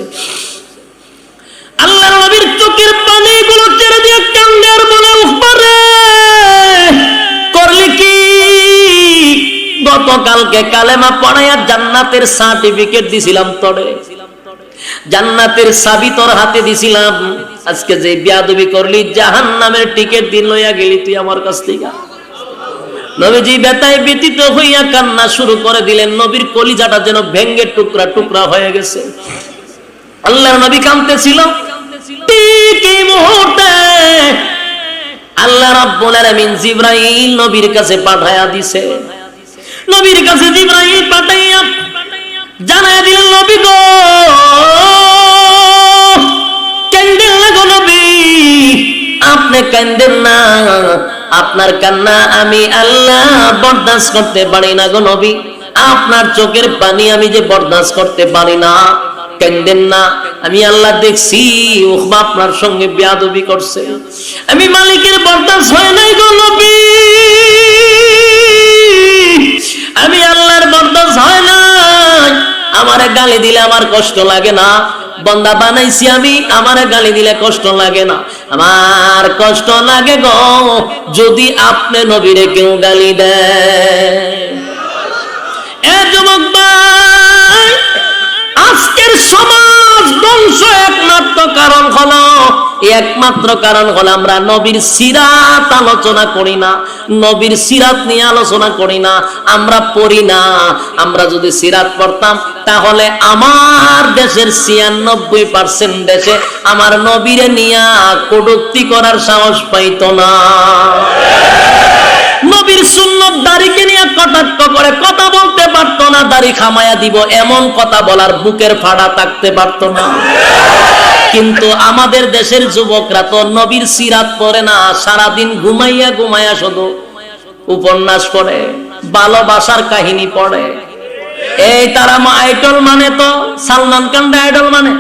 আল্লাহর নবীর চোখের পানিগুলো ছেড়ে দিয়ে কান্দে আর বলে, উখবা রে করলি কি? গতকালকে কালেমা পড়াইয়া জান্নাতের সার্টিফিকেট দিছিলাম তোরে, জান্নাতের চাবি তোর হাতে দিছিলাম, আজকে যে বেয়াদবি করলি জাহান্নামের টিকিট দিন লইয়া গেলি তুই আমার কাছ থেকে। নবীজি ব্যথায় ব্যথিত হইয়া কান্না শুরু করে দিলেন, নবীর কলিজাটা যেন ভেঙ্গে টুকরা টুকরা হয়ে গেছে। আল্লাহর নবী কাঁদতেছিল। ঠিক এই মুহূর্তে আল্লাহ রাব্বুল আলামিন জিবরাইল নবীর কাছে পাঠায়া দিছে। নবীর কাছে জিবরাইল পাঠাইয়া জানায়া দিলেন, নবী গো কান্দেন না গো নবী, আপনি কান্দেন না, আপনার কান্না আমি আল্লাহ বরদাস্ত করতে পারি না গো নবী, আপনার চোখের পানি আমি যে বরদাস্ত করতে পারি না, কান্দেন না, আমি আল্লাহ দেখছি উখবা আপনার সঙ্গে বেয়াদবি করছে, আমি মালিকের বরদাস্ত হয় নাই গো নবী, আমি আল্লাহর বরদাস্ত হয় না। আমারে গালি দিলে আমার কষ্ট লাগে না, বন্দা বানাইছি আমি, আমারে গালি দিলে কষ্ট লাগে না, আমার কষ্ট লাগে গো যদি আপনি নবীরে কেউ গালি দেয়। এ যুবক ভাই, আজকের সমাজ ধ্বংস একমাত্র কারণ হলো একমাত্র কারণ হলো আমরা নবীর সিরাত আলোচনা করি না, নবীর সিরাত নিয়ে আলোচনা করি না, আমরা পড়ি না। আমরা যদি সিরাত পড়তাম তাহলে আমার দেশের 96% দেশে আমার নবীরে নিয়ে কটূক্তি করার সাহস পাইতো না। নবীর সুন্নত দাড়িকে নিয়ে কটাক্ষ করে কথা বলতে পারতো না, দাড়ি খামায়া দিব এমন কথা বলার বুকের ফাড়া থাকতে পারতো না। কিন্তু আমাদের দেশের যুবকরা তো নবীর সিরাত পড়ে না, সারাদিন ঘুমাইয়া ঘুমাইয়া শুধু উপন্যাস পড়ে, ভালোবাসার কাহিনী পড়ে। এই তারা আইডল মানে তো সালমান খানরে আইডল মানে,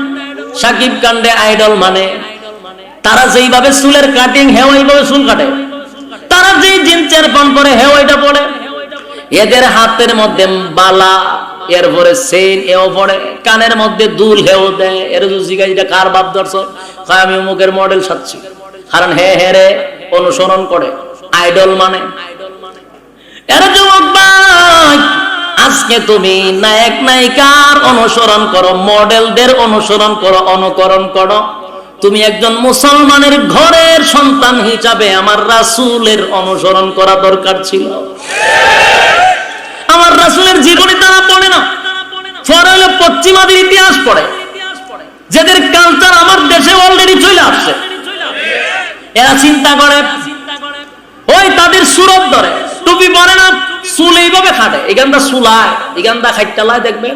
সাকিব খানরে আইডল মানে। তারা যেইভাবে চুলের কাটিং হেও এইভাবে চুল কাটে, তারা যেই জিন্সের প্যান্ট পরে হেও এটা পড়ে, এদের হাতের মধ্যে বালা, এরপরে চেইন এও পড়ে, কানের মধ্যে দুল হেও দেয়। এর জিজ্ঞাসা কার বাপ ধরছ, আমি অমুকের মডেল সাজছি, কারণ হে হে রে অনুসরণ করে, আইডল মানে। এর যুবক ভাই, আজকে তুমি নায়ক নায়িকার অনুসরণ করো, মডেলদের অনুসরণ করো, অনুকরণ করো। তুমি একজন মুসলমানের ঘরের সন্তান হিসাবে আমার রাসূলের অনুসরণ করা দরকার ছিল। আমার রাসূলের জীবনী তারা পড়ে না, পড়ে হলো পশ্চিমাদের ইতিহাস পড়ে, যাদের কালচার আমার দেশে অলরেডি চলে আসছে। এরা চিন্তা করে, ওই তাদের সুরত ধরে, টুপি পরে না, চুল এইভাবে খাটে, এখানটা চুলায়, এখানটা খাইটালায়, দেখবে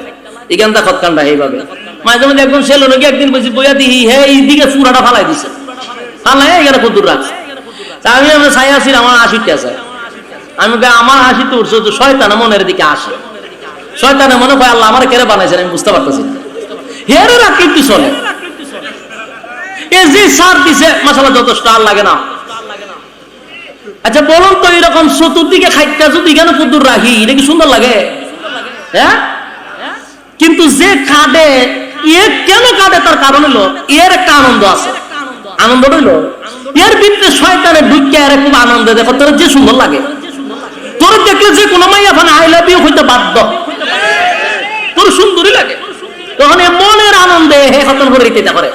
এখানটা খতকানটা এইভাবে। মাঝে মাঝে একদম সেলো নাকি একদিন বলছি বইয়া দিহি, হে এইদিকে চূড়াটা ফালাই দিছে, ফালাই এখানে কুদুর রাখছে। আমি ছাই আসি, আমার 80টা আছে। আমি আমার 80 তো উঠছে, শয়তানে মনের দিকে আসে, শয়তানে মনে হয় আল্লাহ আমার কেড়ে বানাইছেন, আমি বুঝতে পারতেছি না। হেরেরা কিন্তু চলে, এ যে সার দিছে মাশাআল্লাহ যথেষ্ট, আর লাগে না। আচ্ছা বলুন তো, এরকম চতুর্দিকে খাইটা যদি এখানে কুদুর রাখি, এটা কি সুন্দর লাগে? হ্যাঁ, কিন্তু যে কাঁদে, এ কেন কাঁদে তার কারণ হলো এর একটা আনন্দ আছে। আনন্দ হইলো এর ভিতরে শয়তানে ঢুকে আর খুব আনন্দ, দেখো তোর যে সুন্দর লাগে, তোর দেখলে যে কোনো মাইয়া ফানে আই লাভ ইউ হইতে বাধ্য, তোর সুন্দরই লাগে। তখন মনের আনন্দে হে খতন করে ইতেটা করে,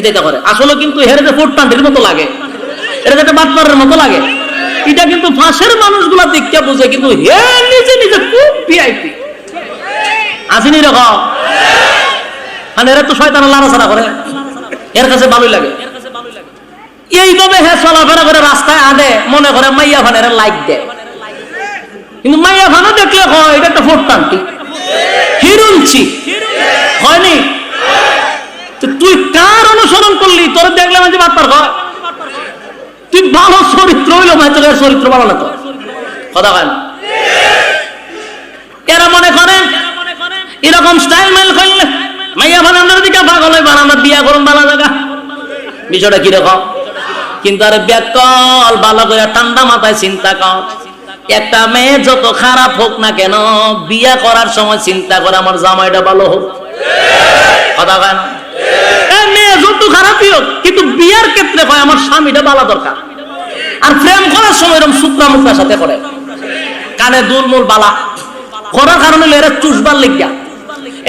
ইতেটা করে। আসলে কিন্তু হেরে যে ফুট পান্ডের মতো লাগে, এটা একটা বাটপারের মতো লাগে। এটা কিন্তু ফাঁসের মানুষগুলা দেখতে বুঝে, কিন্তু হে নিজে নিজে খুব ভিআইপি আসেনি রকম। মানে এরা তো শয়তান লাড়াছাড়া করে, এর কাছে ভালোই লাগে। এইভাবে হে চলাফেরা করে রাস্তায় আদে, মনে করে মাইয়া ফানের লাইক দেয়, কিন্তু মাইয়া ফানা দেখলে হয় এটা একটা ফুটপান্তি হিরুঞ্চি হয়নি। তুই কার অনুসরণ করলি? তোর দেখলে মাঝে বাটপার হয়, তুই ভালো চরিত্র হইলো মাঝে চরিত্র ভালো না, তো কথা হয় না। এরা মনে করেন এরকম স্টাইল মেল করলে মাইয়া বানানোর দিকে পাগল হয়, বানানো বিয়া করুন ভালো জায়গা। বিষয়টা কিরকম? কিন্তু আর ব্যাকল ভালো করে ঠান্ডা মাথায় চিন্তা কর, একটা মেয়ে যত খারাপ হোক না কেন, বিয়া করার সময় চিন্তা করে আমার জামাইটা ভালো হোক, কথা হয় না। মেয়ে যত খারাপই হোক, কিন্তু বিয়ার ক্ষেত্রে হয় আমার স্বামীটা ভালো দরকার। আর প্রেম করার সময় এরকম শুক্রা মুক্তার সাথে করে, কানে দুল মূল বালা করার কারণে এরা চুষবার লেগা,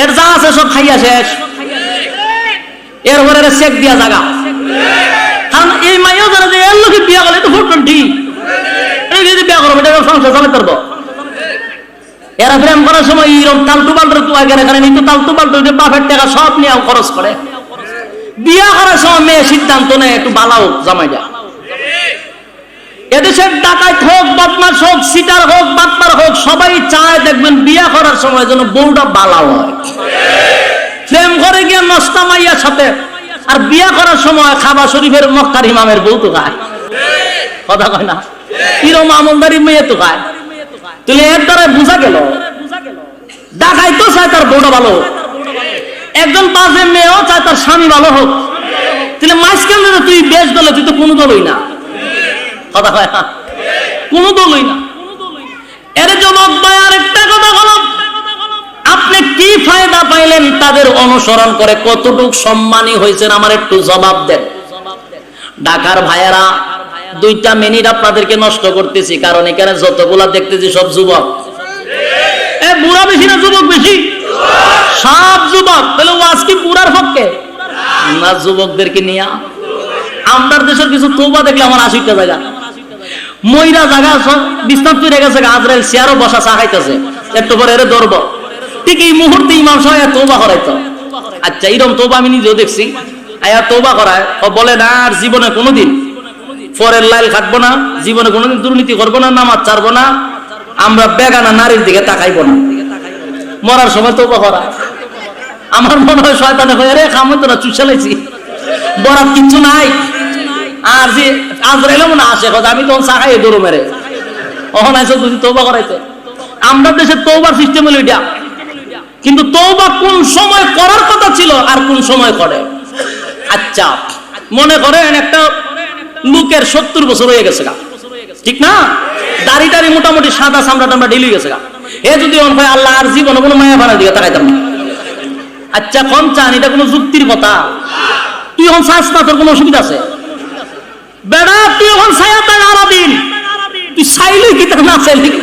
এর যা আছে সব খাইয়া শেষ, এরপরে চেক দিয়া জায়গা। কারণ এই মাইও যারা যে এর লোকে বিয়া করলে তো ফুটন ঠিক, বিয়া করবো এটা সংসার চালাতে পারবো। এরা প্রেম করার সময় এরকম তালটু পাল্টু তো আগে এখানে কিন্তু তালটু পাল্টু বাপের টাকা সব নিয়ে খরচ করে। বিয়া করার সময় মেয়ে সিদ্ধান্ত নেয় একটু বালাও জামাইটা। এদেশের ডাকাত হোক, বদমাশ হোক, সিটার হোক, বাটপার হোক, সবাই চায় দেখবেন বিয়া করার সময় যেন বউটা বালাও হয়। প্রেম করে গিয়ে নষ্টা মাইয়ার সাথে, আর বিয়া করার সময় খাবা শরীফের মক্কার ইমামের বউ তো খায়, কথা কয় না, কিরম আমলদারি মেয়ে তো খায়। তাহলে এর দ্বারা বোঝা গেল ডাকাই তো চায় তার বউটা ভালো হোক, একজন পাশে মেয়েও চায় তার স্বামী ভালো হোক। তাহলে মাঝখানে তুই বেশ দলে, তুই তো কোনো দলই না, কথা হয় না, কোন দলই না। এর যুবক ভাই আরেকটা কথা হলো, আপনি কি ফায়দা পাইলেন তাদের অনুসরণ করে? কতটুক সম্মানী হয়েছেন আমার একটু জবাব দেন। ঢাকার ভাইয়েরা, 2টা মিনিট আপনাদেরকে নষ্ট করতেছি, কারণ এখানে যতগুলা দেখতেছি সব যুবক। বুড়া বেশি না যুবক বেশি? সব যুবক। তাহলে ওয়াজ কি বুড়ার পক্ষে না যুবকদেরকে নিয়ে? আমাদের দেশের কিছু তওবা দেখলে আমার আশিকটা জায়গা ময়রা জায়গা সব বিস্তার তৈরি গেছে, আজরাইল চেয়ারও বসা চা খাইতেছে, একটু পরে এর ধরবো, ঠিক এই মুহূর্তে ইমাম সাহেব তওবা করাইতো। আচ্ছা, এরকম তওবা আমি নিজেও দেখছি। আয়া তওবা করায়, ও বলে না আর জীবনে কোনোদিন পরের লাইল খাটবো না, জীবনে কোনোদিন দুর্নীতি করবো না, নামাজ ছাড়বো না, আমরা বেগানা নারীর দিকে তাকাইবো না। মরার সময় তওবা করা, আমার মনে হয় শয়তানে কয় রে খামই তো না, চুষালাইছি, বরাত কিচ্ছু নাই। আর যে আজরাইল মনে আসে কথা, আমি তখন চা খাই দৌড় মেরে, ওখানে আইসো তুমি তওবা করাইতে। আমরা দেশের তওবার সিস্টেম হলো এটা, কিন্তু তওবা কোন সময় করার কথা ছিল আর কোন সময় করে। আচ্ছা, মনে করেন একটা লোকের 70 বছর হয়ে গেছে গা, ঠিক না, দাড়ি টাড়ি মোটামুটি সাদা চামড়া টামড়া ঢিলে গেছে গা, এ যদি মনে হয় আল্লাহ আর জীবনে কোনো মায়া ভাড়ার দিকে তাকাইতাম না। আচ্ছা, কম চান, এটা কোনো যুক্তির কথা? তুই এখন চাস না, তোর কোনো অসুবিধা আছে? বেড়া তুই এখন ছায়া তাই আলাদিন, তুই চাইলে কি না চাইলে কি।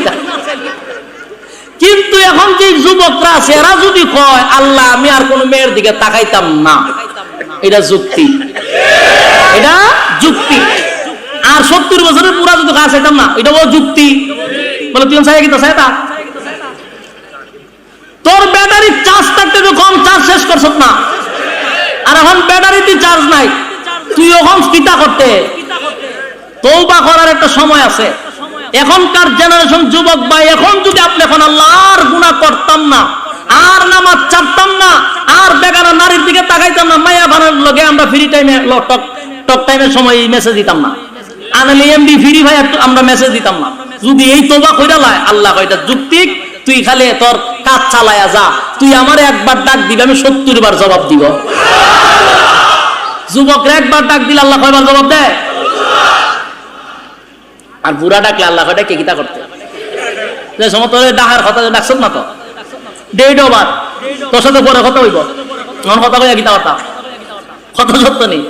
কিন্তু এখন যে যুবকরা আছে এরা যদি কয় আল্লাহ আমি আর কোন মেয়ের দিকে তাকাইতাম না, এটা যুক্তি, এটা যুক্তি। আর 70 বছরের পুরা যদি কাজ চাইতাম না, এটা ও যুক্তি। বলে তুই চাই কি তো চাই তা, তোর ব্যাটারি চার্জ থাকতে তো কম চার্জ শেষ করছ না, আর এখন ব্যাটারিতে চার্জ নাই, তুই এখন চিন্তা করতে। তওবা করার একটা সময় আছে। এখনকার জেনারেশন যুবক ভাই, এখন যদি আপনি এখন আল্লাহর গুনাহ করতাম না, আর নামাজ ছাড়তাম না, আর বেগানা নারীর দিকে তাকাইতাম না, মায়া ভাড়ার লগে আমরা ফ্রি টাইমে টক টাইমের সময় মেসেজ দিতাম না, আনালে এমবি ফ্রি ভাই আমরা মেসেজ দিতাম না, যদি এই তওবা কইরা লয়, আল্লাহ কয় এটা যুক্তিক, তুই খালি তোর কাজ চালায়া যা, তুই আমার একবার ডাক দিবি আমি 70 বার জবাব দিব। যুবকরা একবার ডাক দিলে আল্লাহ কয়বার জবাব দেয়? আর বুড়া ডাকলে আল্লাহ কয়টা কে কিতা করতে, যে সময় তোর ডাকার কথা ডাকছ না তো দেড় বার, তোর সাথে পরে কথা হইব, আমার কথা কইয়া কিতা কথা, কথা সত্য নেই।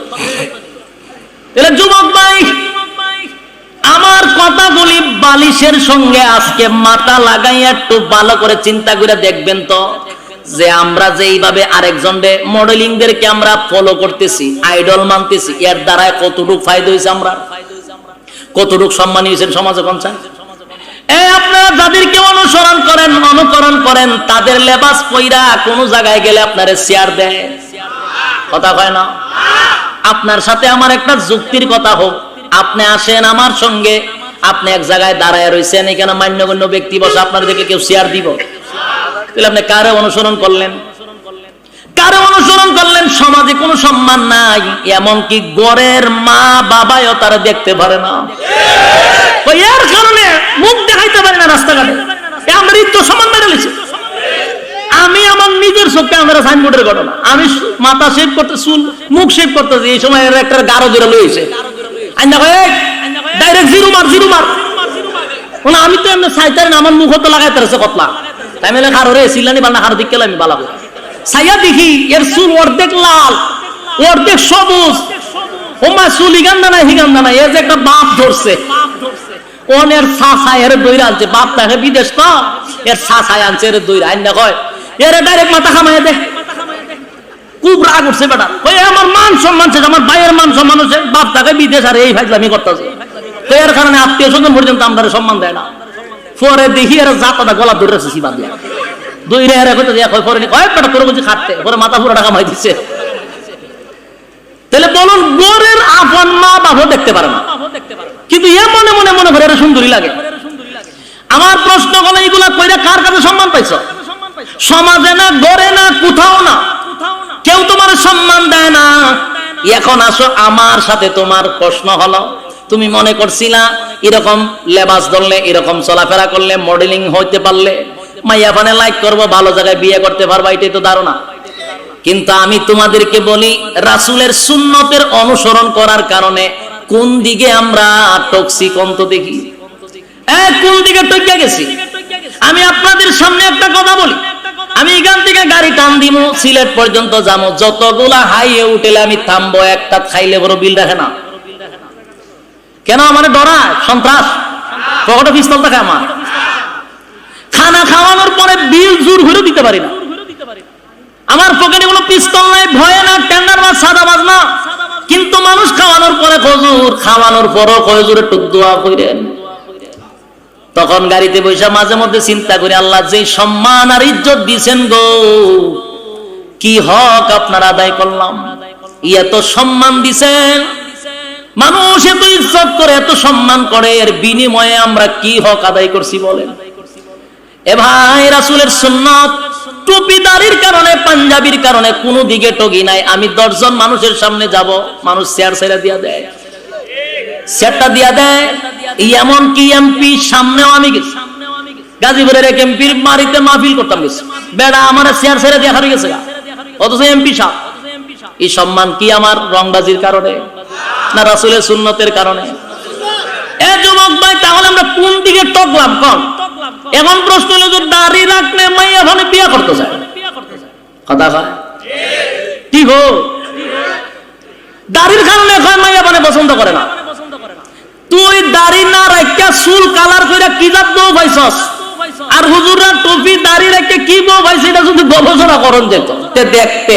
তাহলে যুবক ভাই, আমার কথাগুলি বালিশের সঙ্গে আজকে মাথা লাগাইয়া একটু ভালো করে চিন্তা করে দেখবেন তো, যে আমরা যে এইভাবে আরেকজনকে মডেলিংদেরকে আমরা ফলো করতেছি, আইডল মানতেছি, এর দ্বারা কতটুকু ফায়দা হয়েছে, আমরা কতটুকু সম্মান হয়েছেন সমাজে কোন চান? আপনারা যাদেরকে অনুকরণ করেন তাদের লেবাস পইরা কোন জায়গায় গেলে আপনারা শেয়ার দেয়, কথা কয় না? আপনার সাথে আমার একটা যুক্তির কথা হোক, আপনি আসেন আমার সঙ্গে, আপনি এক জায়গায় দাঁড়ায় রয়েছেন, এখানে মান্যগণ্য ব্যক্তি বসে, আপনার দিকে কেউ শেয়ার দিব? তাহলে আপনি কারে অনুসরণ করলেন? কারে অনুসরণ করলেন? সমাজে কোনো সম্মান নাই, এমনকি গড়ের মা বাবাও তারা দেখতে পারে না, এর কারণে মুখ দেখাইতে পারে না রাস্তাঘাটে, আমরা তো সম্মান বেড়েছি। আমি আমার নিজের চোখে আমার সাইনবোর্ডের ঘটনা, আমি মাথা শেভ করতে, চুল মুখ শেভ করতেছি, এই সময় একটা গাঢ় ধরে লইছে, ডাইরেক্ট জিরো মার। আমি তো এমনি সাইতার আমার মুখ তো লাগাইতে রয়েছে কতলা, তাই মেলে খারো রে সিলানি বানা খারো দিক আমি বালাবো, সাইয়া দেখি এর চুল অর্ধেক লাল অর্ধেক সবুজ, ওমা চুল হিগান্দা নাই, এর যে একটা বাপ ধরছে, ওনের ছাছায় এর দইরা আনছে, বাপ তাকে বিদেশ তো, এর ছাছায় আনছে এর দইরা আইনা কয়, এর ডাইরেক্ট মাথা খামাইয়া দেখ, খুব রাগ উঠছে বেটা, ওই আমার মান সম্মান শেষ, আমার ভাইয়ের মান সম্মান হচ্ছে, বাপ তাকে বিদেশ আর এই ফাইজলামি করতেছে, তো এর কারণে আত্মীয় স্বজন পর্যন্ত আমরা সম্মান দেয় না। পরে দেখি এর জাতটা গলা ধরে রাখছে সিবাদ দিয়া, দইরা এর পরে কয়েকটা তোর বুঝি খাটতে, পরে মাথা পুরো টাকা মাই দিচ্ছে। তাহলে বলুন, গোরের আপন মা বাবা দেখতে পারে না, কিন্তু এ মনে মনে মনে করে এর সুন্দরী লাগে। আমার প্রশ্ন হলো, এইগুলা কইরা কার কাছে সম্মান পাইছ? সমাজে না, গড়ে না, কোথাও না, কেউ তোমার সম্মান দেয় না। এখন আসো আমার সাথে, তোমার প্রশ্ন হলো, তুমি মনে করছিলা এরকম লেবাস ধরলে, এরকম চলাফেরা করলে, মডেলিং হইতে পারলে, মাইয়া ফানে লাইক করবো, ভালো জায়গায় বিয়ে করতে পারবা, এটাই তো ধারণা। কিন্তু আমি তোমাদেরকে বলি, রাসূলের সুন্নতের অনুসরণ করার কারণে কোন দিকে আমরা টক্সি কন্ত দেখি, কোন দিকে টইকা গেছি। আমি আপনাদের সামনে একটা কথা বলি, আমি এখান থেকে গাড়ি টান দিব, সিলেট পর্যন্ত যাবো, যতগুলা হাইওয়ে উঠেলে আমি থামবো, একটা খাইলে বড় বিল রাখে না কেন? মানে ডরায়, সন্ত্রাস, পকেটে পিস্তল থাকে আমার, খানা খাওয়ানোর পরে বিল জোর করে দিতে পারি না, আমার পকেটে কোনো পিস্তল নাই, ভয়ে না, টেন্ডার বাজ, সাদা বাজ না, কিন্তু মানুষ খাওয়ানোর পরে হুজুর, খাওয়ানোর পরও হুজুর একটু দোয়া করেন। তখন গাড়িতে বসে মাঝে মধ্যে চিন্তা করি, আল্লাহ যে সম্মান আর ইজ্জত দিয়েছেন গো, কি হক আপনারা আদায় করলাম। এত সম্মান দিছেন, মানুষ এত ইজ্জত করে, এত সম্মান করে, এর বিনিময়ে আমরা কি হক আদায় করছি বলেন? এ ভাই, রাসূলের সুন্নাত, টুপি দাড়ির কারণে, পাঞ্জাবির কারণে কোনো দিকে টগি নাই। আমি 10 জন মানুষের সামনে যাব, মানুষ চেয়ার ছেড়ে দিয়া দেয়, চেয়ারটা দিয়া দেয়। এমন কি এমপি সামনেও আমি গেছি, গাজীপুরের এক এমপির বাড়িতে মাহফিল করতাম গেছি, বেড়া আমার চেয়ার ছেড়ে দেখা হয়ে গেছে, অথচ এমপি সাহেব। এই সম্মান কি আমার রংবাজির কারণে না রাসূলের সুন্নতের কারণে? এ যুবক ভাই, তাহলে আমরা কোন দিকে টকলাম কোন? এখন প্রশ্ন হলো, যে দাড়ি রাখলে মাইয়া ভানে বিয়ে করতে যায়, কথা কয় কি গো? দাড়ির কারণে কয় মাইয়া ভানে পছন্দ করে না। তুই দাড়ি না রাখিয়া চুল কালার কইরা কি জাত বউ পাইছস, আর হুজুররা টুপি দাড়ি রেখে কি বউ পাইছে, এটা যদি গবেষণা করন যেত দেখতে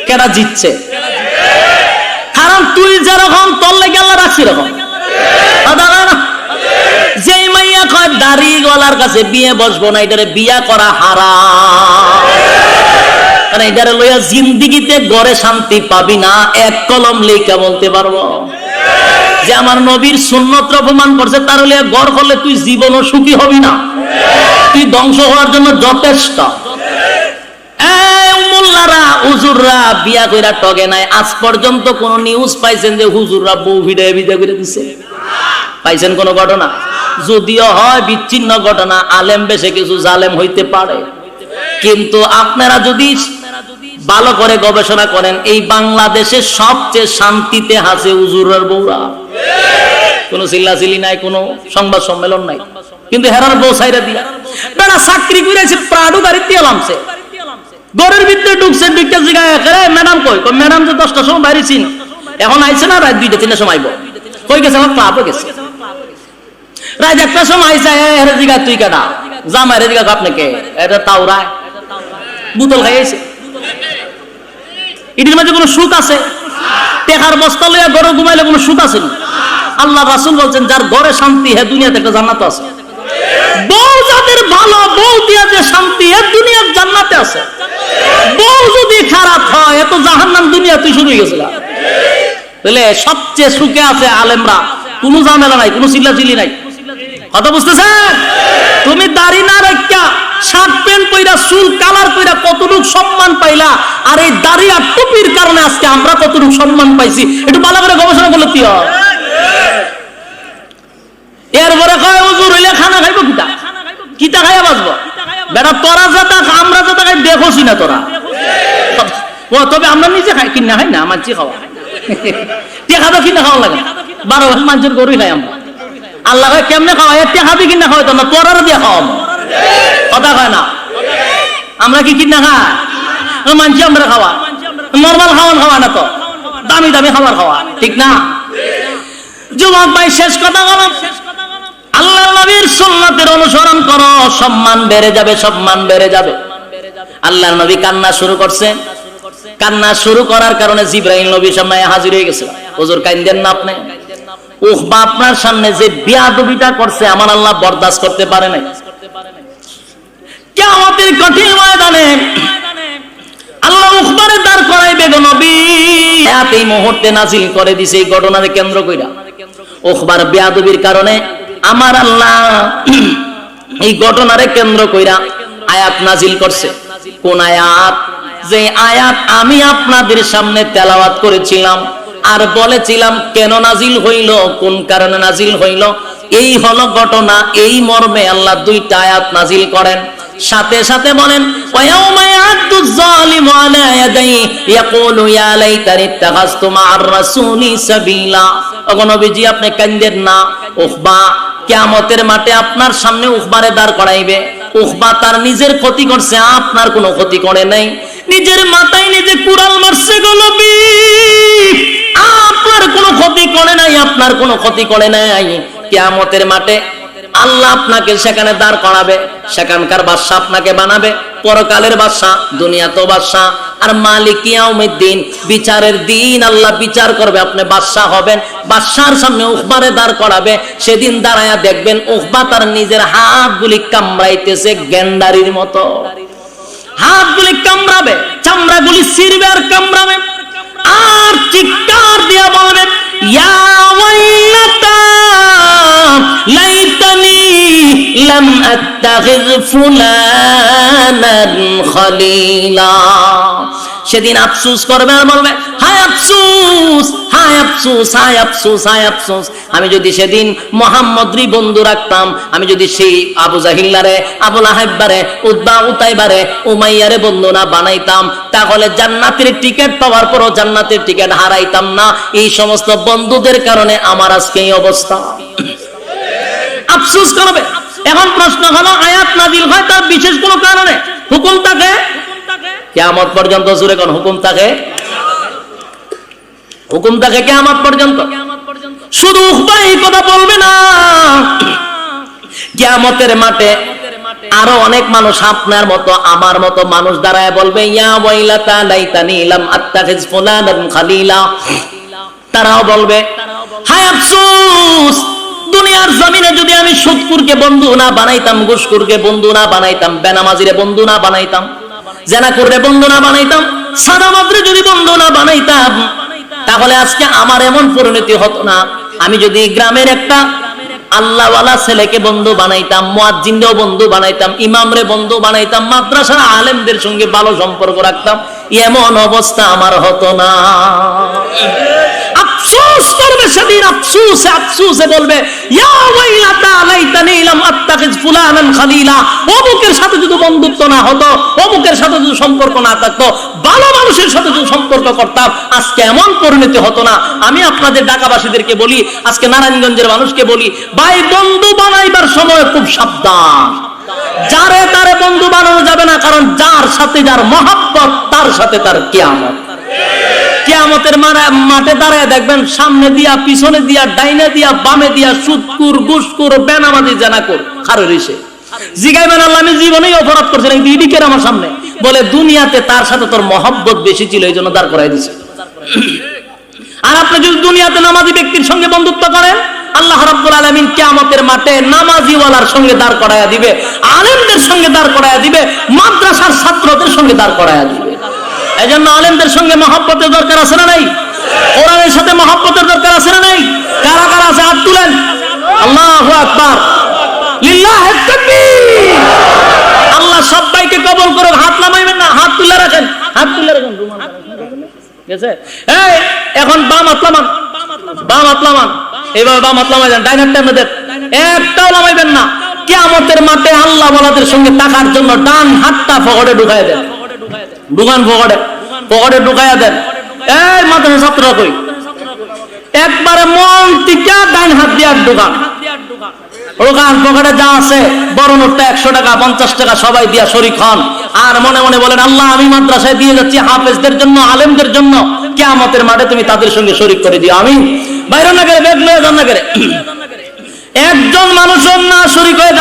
কেডা জিতছে। কারণ তুই যেরকম তোর লেগে আল্লাহ রাখছি এরকম। যেই মাইয়া কয় দাড়ি গলার কাছে বিয়ে বসবো না, এটারে বিয়া করা হারাম, কারণ এটারে লইয়া জিন্দিগিতে গড়ে শান্তি পাবি না। এক কলম লেখা বলতে পারবো যে আমার নবীর সুন্নত অপমান করছে, তার হলে গড় করলে তুই জীবনও সুখী হবি না, তুই ধ্বংস হওয়ার জন্য যথেষ্ট। মোল্লারা হুজুররা বিয়া কইরা টগে নাই। আজ পর্যন্ত কোন নিউজ পাইছেন যে হুজুররা বউ ভিড়ে বিয়ে করে দিছে? পাইছেন কোন ঘটনা? যদিও হয় বিচ্ছিন্ন ঘটনা, আলেম বেশে কিছু জালেম হইতে পারে, কিন্তু আপনারা যদি ভালো করে গবেষণা করেন, এই বাংলাদেশে সবচেয়ে শান্তিতে আছে হুজুরের বউরা। কোনো চিল্লাচিল্লি নাই, কোনো সংবাদ সম্মেলন নাই, কিন্তু হেরার বউ সাইরা দিয়া বেড়া চাকরি করেছে, প্রাডু গাড়িতে দিয়ে নামছে, ঘরের ভিতরে ঢুকছে, ঢুকতে জিগায় ম্যাডাম কই? ম্যাডাম যে 10টার সময় বাইরে ছিল, এখন আইছে না রাত 2টা-3টার সময় আইব, কই গেছে? আমার ক্লাবে গেছে। রাত 1টার সময় আইছে, হেরে জিগা তুই কেডা? জামাই রে জিগা আপনাকে, এটা তাওরায় বোতল খাইছে। এটির মাঝে কোনো সুখ আছে? টেকার বস্তা লইয়া ঘরে ঘুমাইলে কোনো সুখ আছে? আল্লাহ রাসূল বলছেন, যার ঘরে শান্তি, হে দুনিয়াতে একটা জান্নাত আছে। বউ যাদের ভালো, বউ দিয়া যে শান্তি, হে দুনিয়ার জান্নাতে আছে। বউ যদি খারাপ হয়, এত জাহান্নাম দুনিয়াতে শুরু হয়ে গেছিল। তাহলে সবচেয়ে সুখে আছে আলেমরা, কোনো ঝামেলা নাই, কোনো চিল্লাচিল্লি নাই, কথা বুঝতেছেন? তুমি দাড়ি না রাখিয়া শার্ট প্যান্ট পইরা চুল কালার কইরা কতটুকু সম্মান পাইলা, আর এই দাড়ি আর টুপির কারণে আজকে আমরা কতটুকু সম্মান পাইছি, একটু ভালো করে গবেষণা করলে কি হয়? এরপরে কয় হুজুর হইলে খানা খাইবো কিটা, কিটা খাইয়া বাঁচবো? বেটা তোরা যেটা আমরা যেটা খাই দেখোছি না তোরা। ও তবে আমরা নিজে খাই, কিনা খাই না, আমার চেয়ে খাওয়া টেকা তো কিনা খাওয়া লাগে, 12 ভাগ মানুষের গরুই খাই আমরা। আল্লাহ ভাই কেমনে খাওয়া, টেকা দিয়ে কিনা খাওয়াইতো না, তোরারও দিয়ে খাওয়াবো, কথা কয় না? আমরা কি কিনা খাই? মানছি আমরা খাওয়া, নর্মাল খাওয়ান খাওয়া না তো, দামি দামি খাবার খাওয়া, ঠিক না? যুবক ভাই, শেষ কথা বললাম, আল্লাহ নবীর সুন্নাতের অনুসরণ করো, সম্মান বেড়ে যাবে, সম্মান বেড়ে যাবে। আল্লাহর নবী কান্না শুরু করছে, কান্না শুরু করার কারণে জিবরাইল নবীর সামনে হাজির হয়ে গেছিল। হুজুর কাঁদেন না আপনি, উখবা আপনার সামনে যে বেয়াদবিটা করছে, আমার আল্লাহ বরদাস্ত করতে পারে নাই। কিয়ামতের কঠিন ময়দানে আল্লাহ উখবারে দাঁড় করাইবে গো নবী। এই মুহূর্তে নাজিল করে দিছে এই ঘটনাকে কেন্দ্র কইরা। উখবার বেয়াদবির কারণে আমার আল্লাহ এই ঘটনারে কেন্দ্র কইরা আয়াত নাজিল করছে। কোন আয়াত? যে আয়াত আমি আপনাদের সামনে তেলাওয়াত করেছিলাম আর বলেছিলাম কেন নাজিল হইল, কোন কারণে নাজিল হইল। এই হলো ঘটনা, এই মর্মে আল্লাহ 2টা আয়াত নাজিল করেন। সাথে সাথে বলেন, ওয়ায়াউমা ইয়াদু যালিমু আলা ইয়াদাইহি ইয়াকুলু ইয়া লাইতানি ইত্তাখাযতু মা'আর রাসূলি সাবিলা। ওগো নবীজি, আপনি কাঁদেন না। উখবা কিয়ামতের মাঠে আপনার সামনে উখবারে দাঁড় করাইবে। উখবা তার নিজের ক্ষতি করছে, আপনার কোনো ক্ষতি করে নাই। নিজের মাথায় নিজে কুড়াল মারছে গো নবী, আপনার কোনো ক্ষতি করে নাই, আপনার কোনো ক্ষতি করে নাই। কিয়ামতের মাঠে আল্লাহ আপনাকে সেখানে দাঁড় করাবে, সেখানকার বাদশা আপনাকে বানাবে। পরকালের বাদশা, দুনিয়াতেও বাদশা, আর মালিক ইয়াউমিদ্দিন, বিচারের দিন আল্লাহ বিচার করবে, আপনি বাদশা হবেন। বাদশার সামনে উকবারে দাঁড় করাবে, সেদিন দাঁড়ায়া দেখবেন উকবা তার নিজের হাতগুলি কামড়াইতেছে গেন্ডারির মতো। হাতগুলি কামড়াবে, চামড়াগুলি ছিঁড়বে আর কামড়াবে, আর চিৎকার দিয়া বলবে ইয়া ওয়াইলাতা লাইতানি লাম আত্তাখিয ফুলানান খলিলা। সেদিন আফসোস করবে আর বলবে হায় আফসোস, হায় আফসোস, হায় আফসোস, হায় আফসোস, আমি যদি সেদিন মুহাম্মদরি বন্ধু রাখতাম, আমি যদি সেই আবু জাহিল্লারে, আবু লাহাবরে, উতবা উতাইবারে, উমাইয়ারে বন্ধু না বানাইতাম, তাহলে জান্নাতের টিকিট পাওয়ার পরও জান্নাতের টিকিট হারাইতাম না। এই সমস্ত বন্ধুদের কারণে আমার আজকে এই অবস্থা। আফসোস করবে। এখন প্রশ্ন হলো, আয়াত নাযিল হয় তার বিশেষ কোনো কারণে, হুকুম থাকে কিয়ামত পর্যন্ত। জোরে কোন হুকুম থাকে? হুকুম থাকে কিয়ামত পর্যন্ত। শুধু উকবা এই কথা বলবে না, কিয়ামতের মাঠে আরো অনেক মানুষ, আপনার মতো আমার মতো মানুষ দাঁড়ায় বলবে ইয়া ওয়াইলাতা লাইতানি লাম আত্তাখিয ফুলানান খলিলা। তারাও বলবে হায় আফসোস, দুনিয়ার জমিনে যদি আমি সুদখোরকে বন্ধু না বানাইতাম, ঘুষখোরকে বন্ধু না বানাইতাম, বেনামাজিরে বন্ধু না বানাইতাম, জেনাখোররে বন্ধু না বানাইতাম, সাদামাদরে যদি বন্ধু না বানাইতাম, তাহলে আজকে আমার এমন পরিণতি হতো না। আমি যদি গ্রামের একটা আল্লাহওয়ালা ছেলেকে বন্ধু বানাইতাম, মুয়াজ্জিনরেও বন্ধু বানাইতাম, ইমামরে বন্ধু বানাইতাম, মাদ্রাসার আলেমদের সঙ্গে ভালো সম্পর্ক রাখতাম, এমন অবস্থা আমার হতো না। আফসোস করবে সেদিন, আফসোসে আফসোসে বলবে ইয়া ওয়াইলাতা লাইতানি লাম আত্তাখিয ফুলানান খলিলা। অমুকের সাথে যদি বন্ধুত্ব না হতো, অমুকের সাথে যদি সম্পর্ক না থাকতো, ভালো মানুষের সাথে যদি সম্পর্ক করতাম, আজকে এমন পরিণতি হতো না। আমি আপনাদের ঢাকাবাসীদেরকে বলি, আজকে নারায়ণগঞ্জের মানুষকে বলি, ভাই বন্ধু বানাইবার সময় খুব সাবধান। যারে তারে বন্ধু বানানো যাবে না, কারণ যার সাথে যার মহব্বত, তার সাথে তার কিয়ামত। কিয়ামতের মাঠে দাঁড়ায় দেখবেন সামনে দিয়া, পিছনে দিয়া, ডাইনে দিয়া, বামে দিয়া, সুদখোর, ঘুষখোর, বেনামাজি, জানাখোর খারে রইছে। জিগাইবেন আল্লাহ আমি জীবনেই অপরাধ করছিলাম, ইডিকের আমার সামনে বলে দুনিয়াতে তার সাথে তোর মহব্বত বেশি ছিল, এই জন্য দাঁড় করাই দিছে। আর আপনি যদি দুনিয়াতে নামাজি ব্যক্তির সঙ্গে বন্ধুত্ব করেন, আল্লাহ রাব্বুল আলামিন কিয়ামতের মাঠে নামাজিওয়ালার সঙ্গে দাঁড় করায়া দিবে, আলেমদের সঙ্গে দাঁড় করায়া দিবে, মাদ্রাসার ছাত্রদের সঙ্গে দাঁড় করায়া দিবে। এই জন্য আলেমদের সঙ্গে মহব্বতের দরকার আছে না নাই? কোরআনের সাথে মহব্বতের দরকার আছে না নাই? কারা কারা আছে হাত তুলেন। আল্লাহু আকবার, লিল্লাহিত তাকবীর। আল্লাহ সবাইকে কবুল করুক। হাত নামাইবেন না, হাত তুলে রাখেন, হাত তুলে রাখেন। গেছে? এই এখন বাম হাত নামান, বাম হাত নামান, এইভাবে বাম হাত নামাই দেন, ডাইন হাতটা আপনাদের একটাও নামাইবেন না। কিয়ামতের মাঠে আল্লাহ ওয়ালাদের সঙ্গে থাকার জন্য ডান হাতটা পকেটে ঢুকায় দেন, ঢুকান পকেটে, পকেটে ঢুকাইয়া দেন। এই মাদ্রাসা ছাত্ররা কই, একবারে মন টিকা ডাইন হাত দিয়ে ঢুকান, ঢুকান পকেটে যা আছে, বড় নোটটা 100 টাকা, 50 টাকা সবাই দিয়া শরীক হন। আর মনে মনে বলেন আল্লাহ আমি মাদ্রাসায় দিয়ে যাচ্ছি হাফেজদের জন্য, আলেমদের জন্য, কিয়ামতের মাঠে তুমি তাদের সঙ্গে শরীক করে দিও। আমি বাইরে না করে বেগ লয়ে যান না করে, একজন মানুষের না শরীক হয়ে